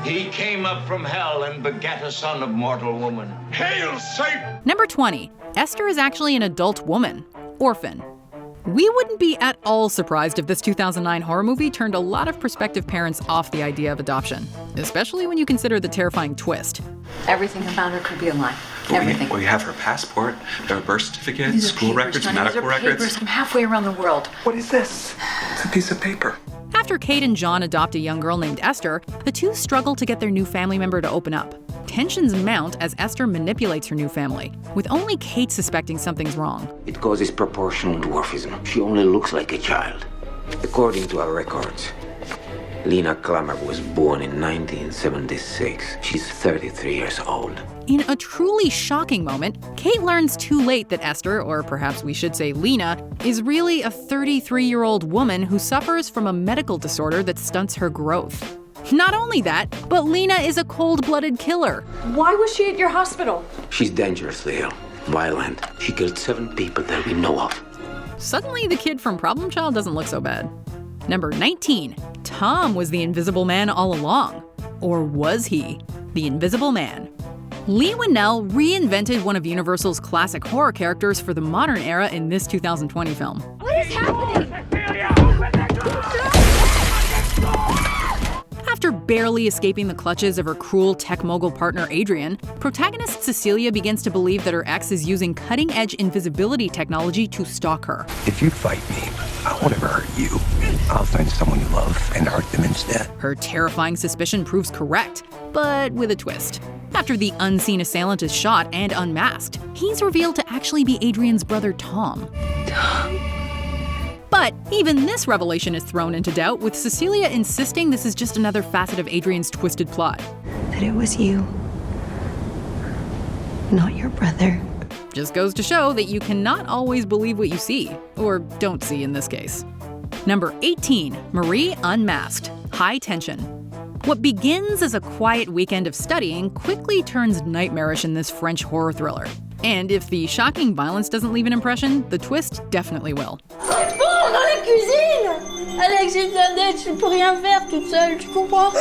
He came up from hell and begat a son of mortal woman. Hail Satan! Number 20. Esther is actually an adult woman. Orphan. We wouldn't be at all surprised if this 2009 horror movie turned a lot of prospective parents off the idea of adoption, especially when you consider the terrifying twist. Everything about her could be a lie. Everything. Well, you have her passport, her birth certificate, These are school papers, records, Johnny. medical These are records. papers from halfway around the world. What is this? It's a piece of paper. After Kate and John adopt a young girl named Esther, the two struggle to get their new family member to open up. Tensions mount as Esther manipulates her new family, with only Kate suspecting something's wrong. It causes proportional dwarfism. She only looks like a child. According to our records, Lena Klammer was born in 1976. She's 33 years old. In a truly shocking moment, Kate learns too late that Esther, or perhaps we should say Lena, is really a 33-year-old woman who suffers from a medical disorder that stunts her growth. Not only that, but Lena is a cold-blooded killer. Why was she at your hospital? She's dangerously ill, violent. She killed 7 people that we know of. Suddenly, the kid from Problem Child doesn't look so bad. Number 19. Tom was the Invisible Man all along. Or was he? The Invisible Man. Lee Winnell reinvented one of Universal's classic horror characters for the modern era in this 2020 film. What is happening? After barely escaping the clutches of her cruel tech mogul partner Adrian, protagonist Cecilia begins to believe that her ex is using cutting-edge invisibility technology to stalk her. If you fight me, I won't ever hurt you. I'll find someone you love and hurt them instead. Her terrifying suspicion proves correct, but with a twist. After the unseen assailant is shot and unmasked, he's revealed to actually be Adrian's brother Tom. But even this revelation is thrown into doubt, with Cecilia insisting this is just another facet of Adrian's twisted plot. That it was you, not your brother. Just goes to show that you cannot always believe what you see, or don't see in this case. Number 18, Marie Unmasked, High Tension. What begins as a quiet weekend of studying quickly turns nightmarish in this French horror thriller. And if the shocking violence doesn't leave an impression, the twist definitely will. Bon, dans la cuisine! Alex est cadette, je ne peux rien faire toute seule, tu comprends?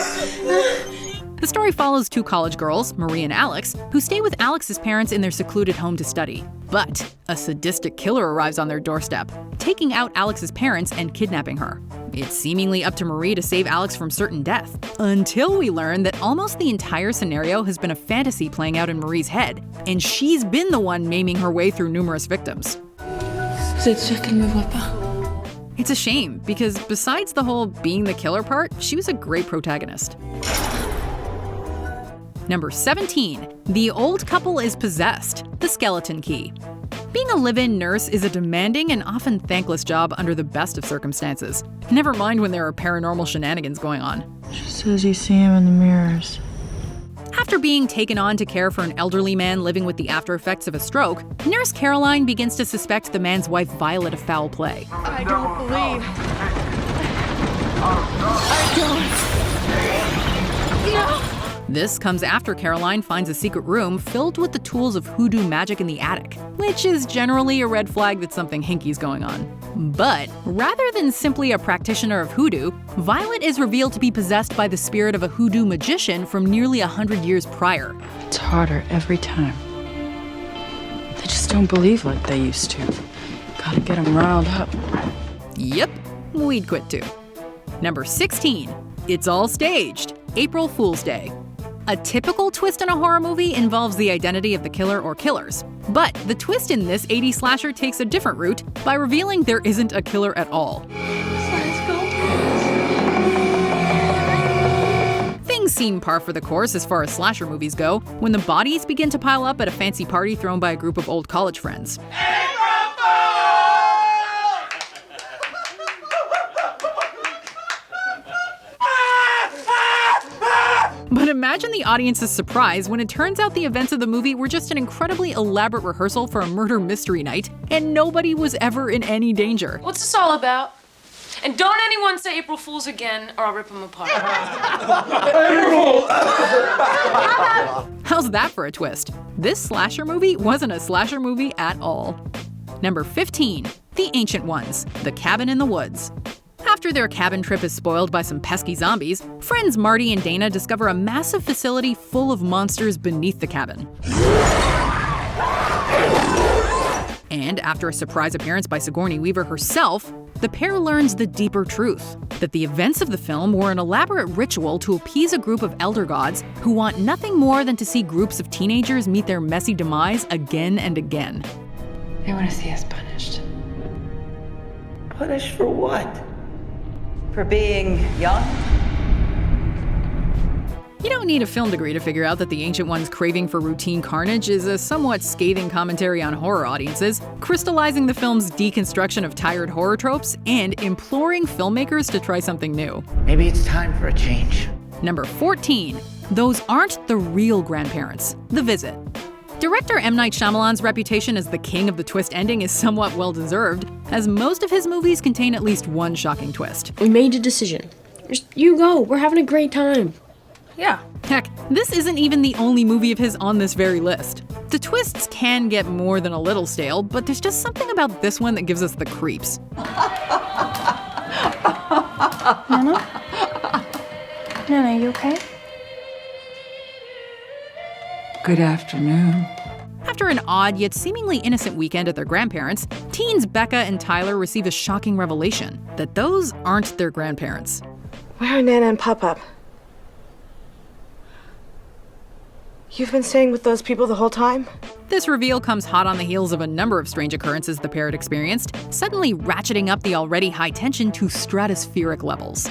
The story follows 2 college girls, Marie and Alex, who stay with Alex's parents in their secluded home to study. But a sadistic killer arrives on their doorstep, taking out Alex's parents and kidnapping her. It's seemingly up to Marie to save Alex from certain death, until we learn that almost the entire scenario has been a fantasy playing out in Marie's head, and she's been the one maiming her way through numerous victims. Vous êtes sûre qu'elle me voit pas? It's a shame, because besides the whole being the killer part, she was a great protagonist. Number 17. The old couple is possessed. The skeleton key. Being a live-in nurse is a demanding and often thankless job under the best of circumstances. Never mind when there are paranormal shenanigans going on. She says you see him in the mirrors. After being taken on to care for an elderly man living with the after effects of a stroke, Nurse Caroline begins to suspect the man's wife Violet of foul play. I don't believe. I don't. No. This comes after Caroline finds a secret room filled with the tools of hoodoo magic in the attic, which is generally a red flag that something hinky's going on. But rather than simply a practitioner of hoodoo, Violet is revealed to be possessed by the spirit of a hoodoo magician from nearly 100 years prior. It's harder every time. They just don't believe like they used to. Gotta get them riled up. Yep, we'd quit too. Number 16. It's all staged. April Fool's Day. A typical twist in a horror movie involves the identity of the killer or killers. But the twist in this 80s slasher takes a different route by revealing there isn't a killer at all. Things seem par for the course as far as slasher movies go, when the bodies begin to pile up at a fancy party thrown by a group of old college friends. But imagine the audience's surprise when it turns out the events of the movie were just an incredibly elaborate rehearsal for a murder mystery night, and nobody was ever in any danger. What's this all about? And don't anyone say April Fools again, or I'll rip them apart. How's that for a twist? This slasher movie wasn't a slasher movie at all. Number 15, The Ancient Ones, The Cabin in the Woods. After their cabin trip is spoiled by some pesky zombies, friends Marty and Dana discover a massive facility full of monsters beneath the cabin. And after a surprise appearance by Sigourney Weaver herself, the pair learns the deeper truth, that the events of the film were an elaborate ritual to appease a group of elder gods who want nothing more than to see groups of teenagers meet their messy demise again and again. They want to see us punished. Punished for what? For being young? You don't need a film degree to figure out that The Ancient One's craving for routine carnage is a somewhat scathing commentary on horror audiences, crystallizing the film's deconstruction of tired horror tropes and imploring filmmakers to try something new. Maybe it's time for a change. Number 14. Those aren't the real grandparents. The Visit. Director M. Night Shyamalan's reputation as the king of the twist ending is somewhat well-deserved, as most of his movies contain at least one shocking twist. We made a decision. Just you go. We're having a great time. Yeah. Heck, this isn't even the only movie of his on this very list. The twists can get more than a little stale, but there's just something about this one that gives us the creeps. Nana? Nana, you okay? Good afternoon. After an odd yet seemingly innocent weekend at their grandparents', teens Becca and Tyler receive a shocking revelation that those aren't their grandparents. Where are Nana and Pop-Up? You've been staying with those people the whole time? This reveal comes hot on the heels of a number of strange occurrences the pair had experienced, suddenly ratcheting up the already high tension to stratospheric levels.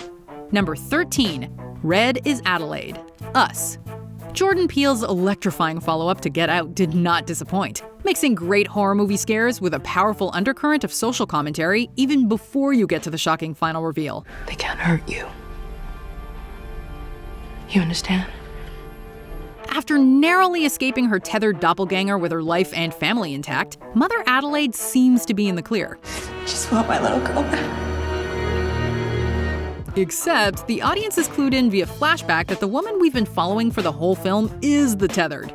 Number 13. Red is Adelaide. Us. Jordan Peele's electrifying follow-up to Get Out did not disappoint, mixing great horror movie scares with a powerful undercurrent of social commentary even before you get to the shocking final reveal. They can't hurt you. You understand? After narrowly escaping her tethered doppelganger with her life and family intact, Mother Adelaide seems to be in the clear. Just want my little girl back. Except the audience is clued in via flashback that the woman we've been following for the whole film is the tethered.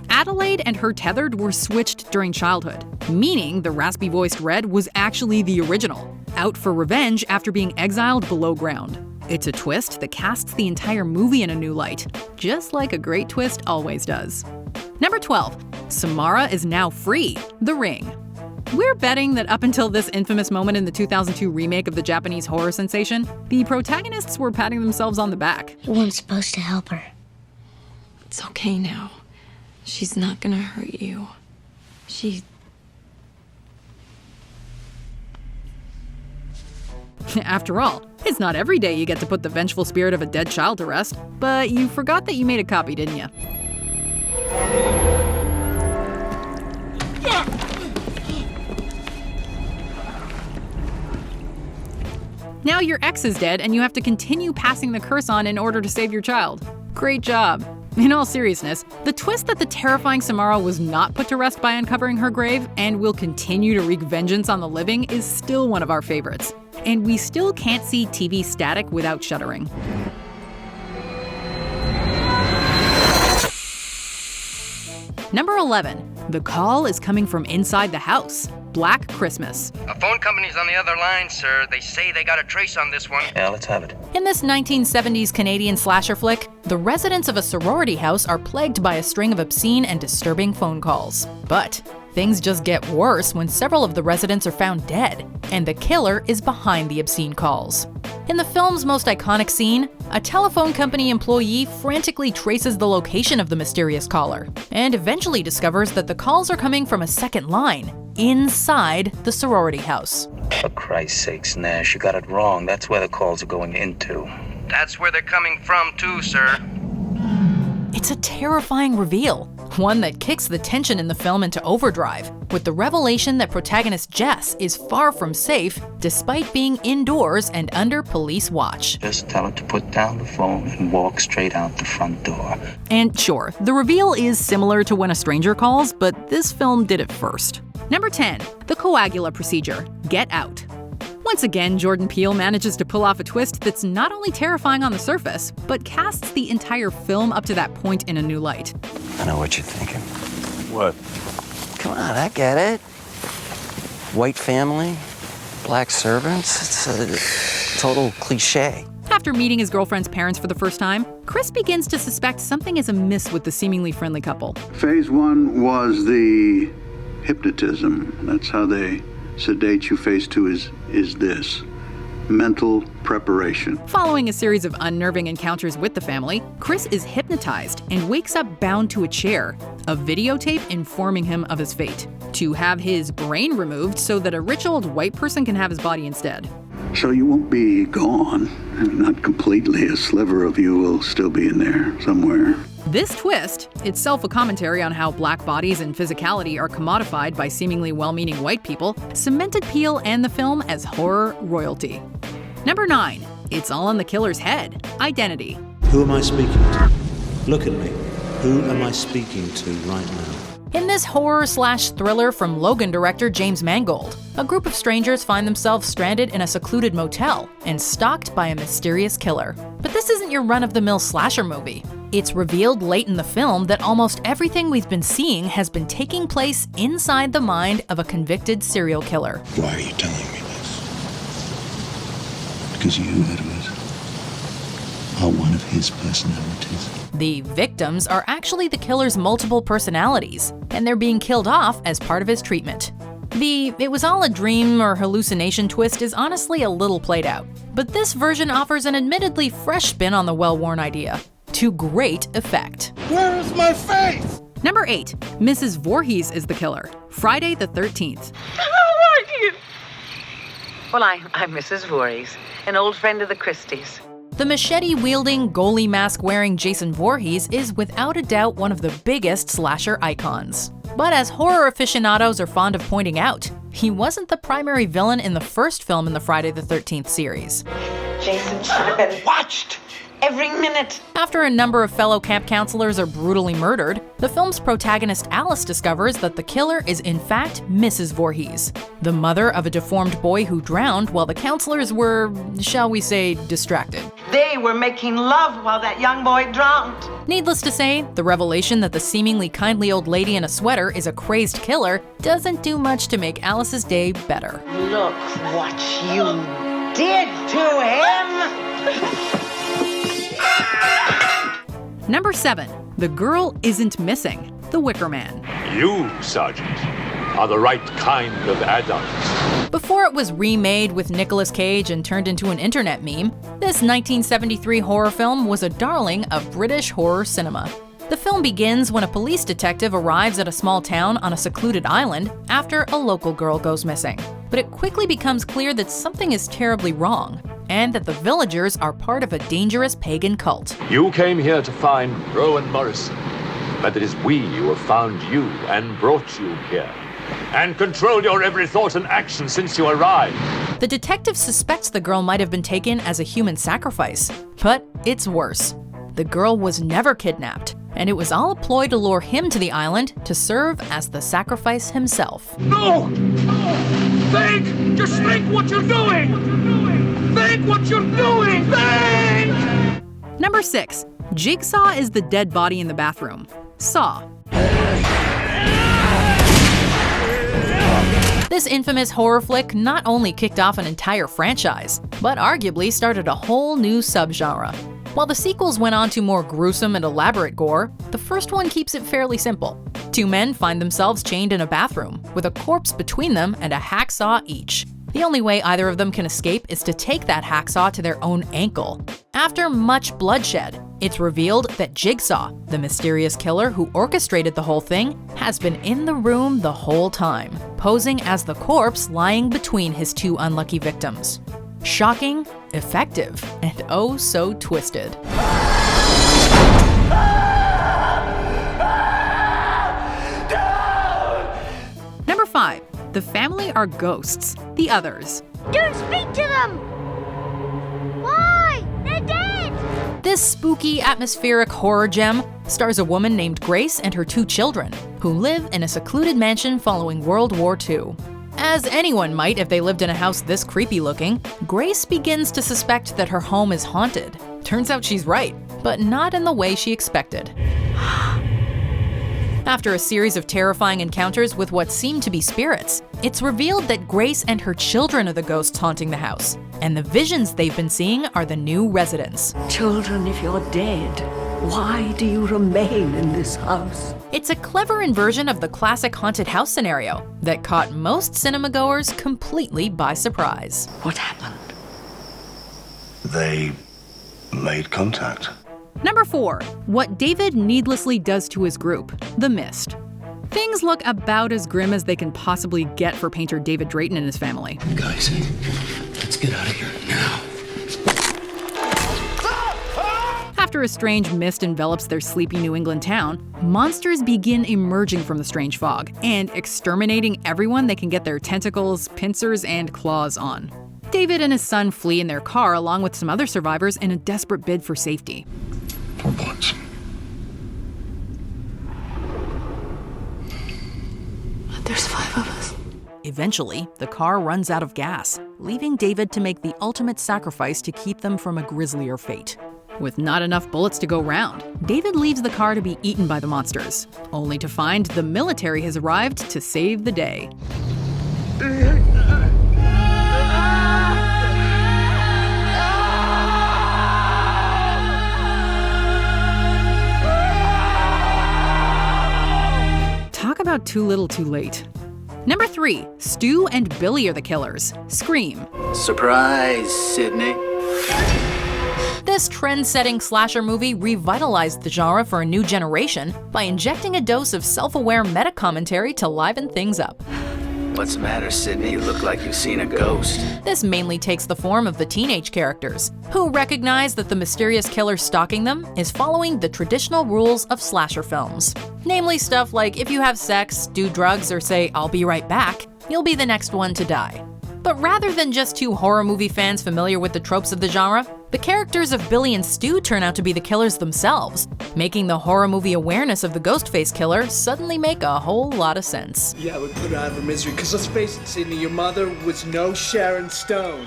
Adelaide and her tethered were switched during childhood, meaning the raspy-voiced Red was actually the original, out for revenge after being exiled below ground. It's a twist that casts the entire movie in a new light, just like a great twist always does. Number 12. Samara is now free. The Ring. We're betting that up until this infamous moment in the 2002 remake of the Japanese horror sensation, the protagonists were patting themselves on the back. You weren't supposed to help her. It's okay now. She's not gonna hurt you. After all, it's not every day you get to put the vengeful spirit of a dead child to rest, but you forgot that you made a copy, didn't you? Now your ex is dead and you have to continue passing the curse on in order to save your child. Great job. In all seriousness, the twist that the terrifying Samara was not put to rest by uncovering her grave and will continue to wreak vengeance on the living is still one of our favorites. And we still can't see TV static without shuddering. Number 11. The call is coming from inside the house. Black Christmas. A phone company's on the other line, sir. They say they got a trace on this one. Yeah, let's have it. In this 1970s Canadian slasher flick, the residents of a sorority house are plagued by a string of obscene and disturbing phone calls. But things just get worse when several of the residents are found dead, and the killer is behind the obscene calls. In the film's most iconic scene, a telephone company employee frantically traces the location of the mysterious caller, and eventually discovers that the calls are coming from a second line, inside the sorority house. For Christ's sakes, Nash, you got it wrong. That's where the calls are going into. That's where they're coming from, too, sir. It's a terrifying reveal. one that kicks the tension in the film into overdrive, with the revelation that protagonist Jess is far from safe despite being indoors and under police watch. Just tell her to put down the phone and walk straight out the front door. And sure, the reveal is similar to When a Stranger Calls, but this film did it first. Number 10, the coagula procedure. Get Out. Once again, Jordan Peele manages to pull off a twist that's not only terrifying on the surface, but casts the entire film up to that point in a new light. I know what you're thinking. What? Come on, I get it. White family, black servants. It's a total cliche. After meeting his girlfriend's parents for the first time, Chris begins to suspect something is amiss with the seemingly friendly couple. Phase 1 was the hypnotism. That's how they sedate you. Phase 2 is this. Mental preparation. Following a series of unnerving encounters with the family, Chris is hypnotized and wakes up bound to a chair, a videotape informing him of his fate. To have his brain removed so that a rich old white person can have his body instead. So you won't be gone. I mean, not completely. A sliver of you will still be in there somewhere. This twist, itself a commentary on how black bodies and physicality are commodified by seemingly well-meaning white people, cemented Peele and the film as horror royalty. Number 9, it's all in the killer's head. Identity. Who am I speaking to? Look at me. Who am I speaking to right now? In this horror/thriller from Logan director James Mangold, a group of strangers find themselves stranded in a secluded motel and stalked by a mysterious killer. But this isn't your run-of-the-mill slasher movie. It's revealed late in the film that almost everything we've been seeing has been taking place inside the mind of a convicted serial killer. Why are you telling me this? Because you, Edward, are one of his personalities. The victims are actually the killer's multiple personalities, and they're being killed off as part of his treatment. The "it was all a dream" or hallucination twist is honestly a little played out, but this version offers an admittedly fresh spin on the well-worn idea, to great effect. Where is my faith? Number 8, Mrs. Voorhees is the killer. Friday the 13th. How are you? Well, I'm Mrs. Voorhees, an old friend of the Christies. The machete-wielding, goalie mask-wearing Jason Voorhees is without a doubt one of the biggest slasher icons. But as horror aficionados are fond of pointing out, he wasn't the primary villain in the first film in the Friday the 13th series. Jason should have been watched every minute. After a number of fellow camp counselors are brutally murdered, the film's protagonist Alice discovers that the killer is in fact Mrs. Voorhees, the mother of a deformed boy who drowned while the counselors were, shall we say, distracted. They were making love while that young boy drowned. Needless to say, the revelation that the seemingly kindly old lady in a sweater is a crazed killer doesn't do much to make Alice's day better. Look what you did to him! Number 7, The Girl Isn't Missing, The Wicker Man. You, Sergeant, are the right kind of adult. Before it was remade with Nicolas Cage and turned into an internet meme, this 1973 horror film was a darling of British horror cinema. The film begins when a police detective arrives at a small town on a secluded island after a local girl goes missing. But it quickly becomes clear that something is terribly wrong, and that the villagers are part of a dangerous pagan cult. You came here to find Rowan Morrison, but it is we who have found you and brought you here, and control your every thought and action since you arrived. The detective suspects the girl might have been taken as a human sacrifice, but it's worse. The girl was never kidnapped, and it was all a ploy to lure him to the island to serve as the sacrifice himself. No! Think! Just think what you're doing! Think what you're doing! Think! Number 6, Jigsaw is the dead body in the bathroom. Saw. This infamous horror flick not only kicked off an entire franchise, but arguably started a whole new subgenre. While the sequels went on to more gruesome and elaborate gore, the first one keeps it fairly simple. Two men find themselves chained in a bathroom, with a corpse between them and a hacksaw each. The only way either of them can escape is to take that hacksaw to their own ankle. After much bloodshed, it's revealed that Jigsaw, the mysterious killer who orchestrated the whole thing, has been in the room the whole time, posing as the corpse lying between his two unlucky victims. Shocking, effective, and oh so twisted. The family are ghosts, the others. Don't speak to them! Why? They're dead! This spooky, atmospheric horror gem stars a woman named Grace and her 2 children, who live in a secluded mansion following World War II. As anyone might if they lived in a house this creepy looking, Grace begins to suspect that her home is haunted. Turns out she's right, but not in the way she expected. After a series of terrifying encounters with what seem to be spirits, it's revealed that Grace and her children are the ghosts haunting the house, and the visions they've been seeing are the new residents. Children, if you're dead, why do you remain in this house? It's a clever inversion of the classic haunted house scenario that caught most cinema-goers completely by surprise. What happened? They made contact. Number 4. What David needlessly does to his group, The Mist. Things look about as grim as they can possibly get for painter David Drayton and his family. Guys, let's get out of here now. After a strange mist envelops their sleepy New England town, monsters begin emerging from the strange fog and exterminating everyone they can get their tentacles, pincers, and claws on. David and his son flee in their car along with some other survivors in a desperate bid for safety. 4 points. There's 5 of us. Eventually, the car runs out of gas, leaving David to make the ultimate sacrifice to keep them from a grislier fate. With not enough bullets to go round, David leaves the car to be eaten by the monsters, only to find the military has arrived to save the day. Talk about too little too late. Number 3, Stu and Billy are the killers. Scream. Surprise, Sydney. This trend-setting slasher movie revitalized the genre for a new generation by injecting a dose of self-aware meta-commentary to liven things up. What's the matter, Sydney? You look like you've seen a ghost. This mainly takes the form of the teenage characters, who recognize that the mysterious killer stalking them is following the traditional rules of slasher films. Namely stuff like if you have sex, do drugs, or say, "I'll be right back," you'll be the next one to die. But rather than just 2 horror movie fans familiar with the tropes of the genre, the characters of Billy and Stu turn out to be the killers themselves, making the horror movie awareness of the Ghostface killer suddenly make a whole lot of sense. Yeah, we put her out of her misery, because let's face it, Sydney, your mother was no Sharon Stone.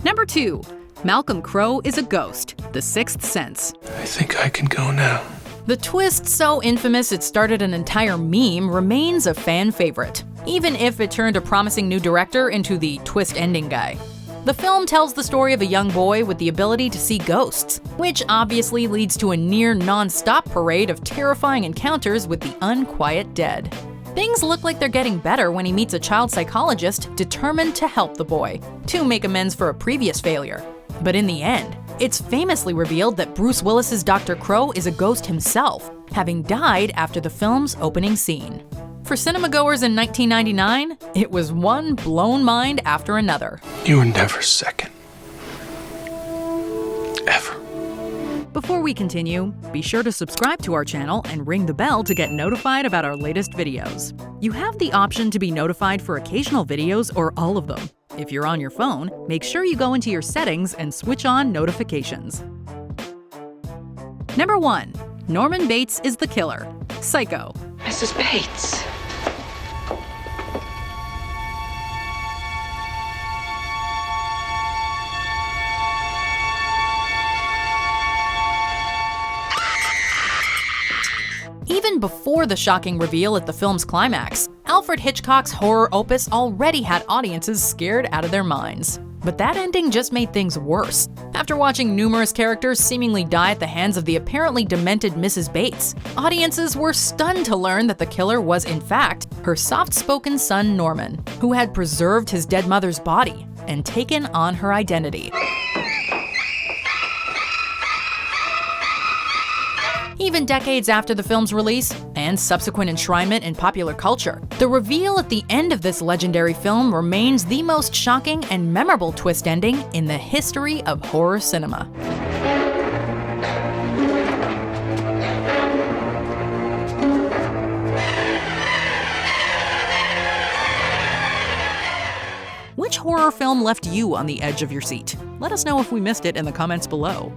Number 2, Malcolm Crowe is a ghost, The Sixth Sense. I think I can go now. The twist so infamous it started an entire meme remains a fan favorite, even if it turned a promising new director into the twist ending guy. The film tells the story of a young boy with the ability to see ghosts, which obviously leads to a near non-stop parade of terrifying encounters with the unquiet dead. Things look like they're getting better when he meets a child psychologist determined to help the boy, to make amends for a previous failure. But in the end, it's famously revealed that Bruce Willis's Dr. Crowe is a ghost himself, having died after the film's opening scene. For cinema-goers in 1999, it was one blown mind after another. You were never second. Ever. Before we continue, be sure to subscribe to our channel and ring the bell to get notified about our latest videos. You have the option to be notified for occasional videos or all of them. If you're on your phone, make sure you go into your settings and switch on notifications. Number 1, Norman Bates is the killer. Psycho. Mrs. Bates. Even before the shocking reveal at the film's climax, Alfred Hitchcock's horror opus already had audiences scared out of their minds. But that ending just made things worse. After watching numerous characters seemingly die at the hands of the apparently demented Mrs. Bates, audiences were stunned to learn that the killer was, in fact, her soft-spoken son Norman, who had preserved his dead mother's body and taken on her identity. Even decades after the film's release, and subsequent enshrinement in popular culture, the reveal at the end of this legendary film remains the most shocking and memorable twist ending in the history of horror cinema. Which horror film left you on the edge of your seat? Let us know if we missed it in the comments below.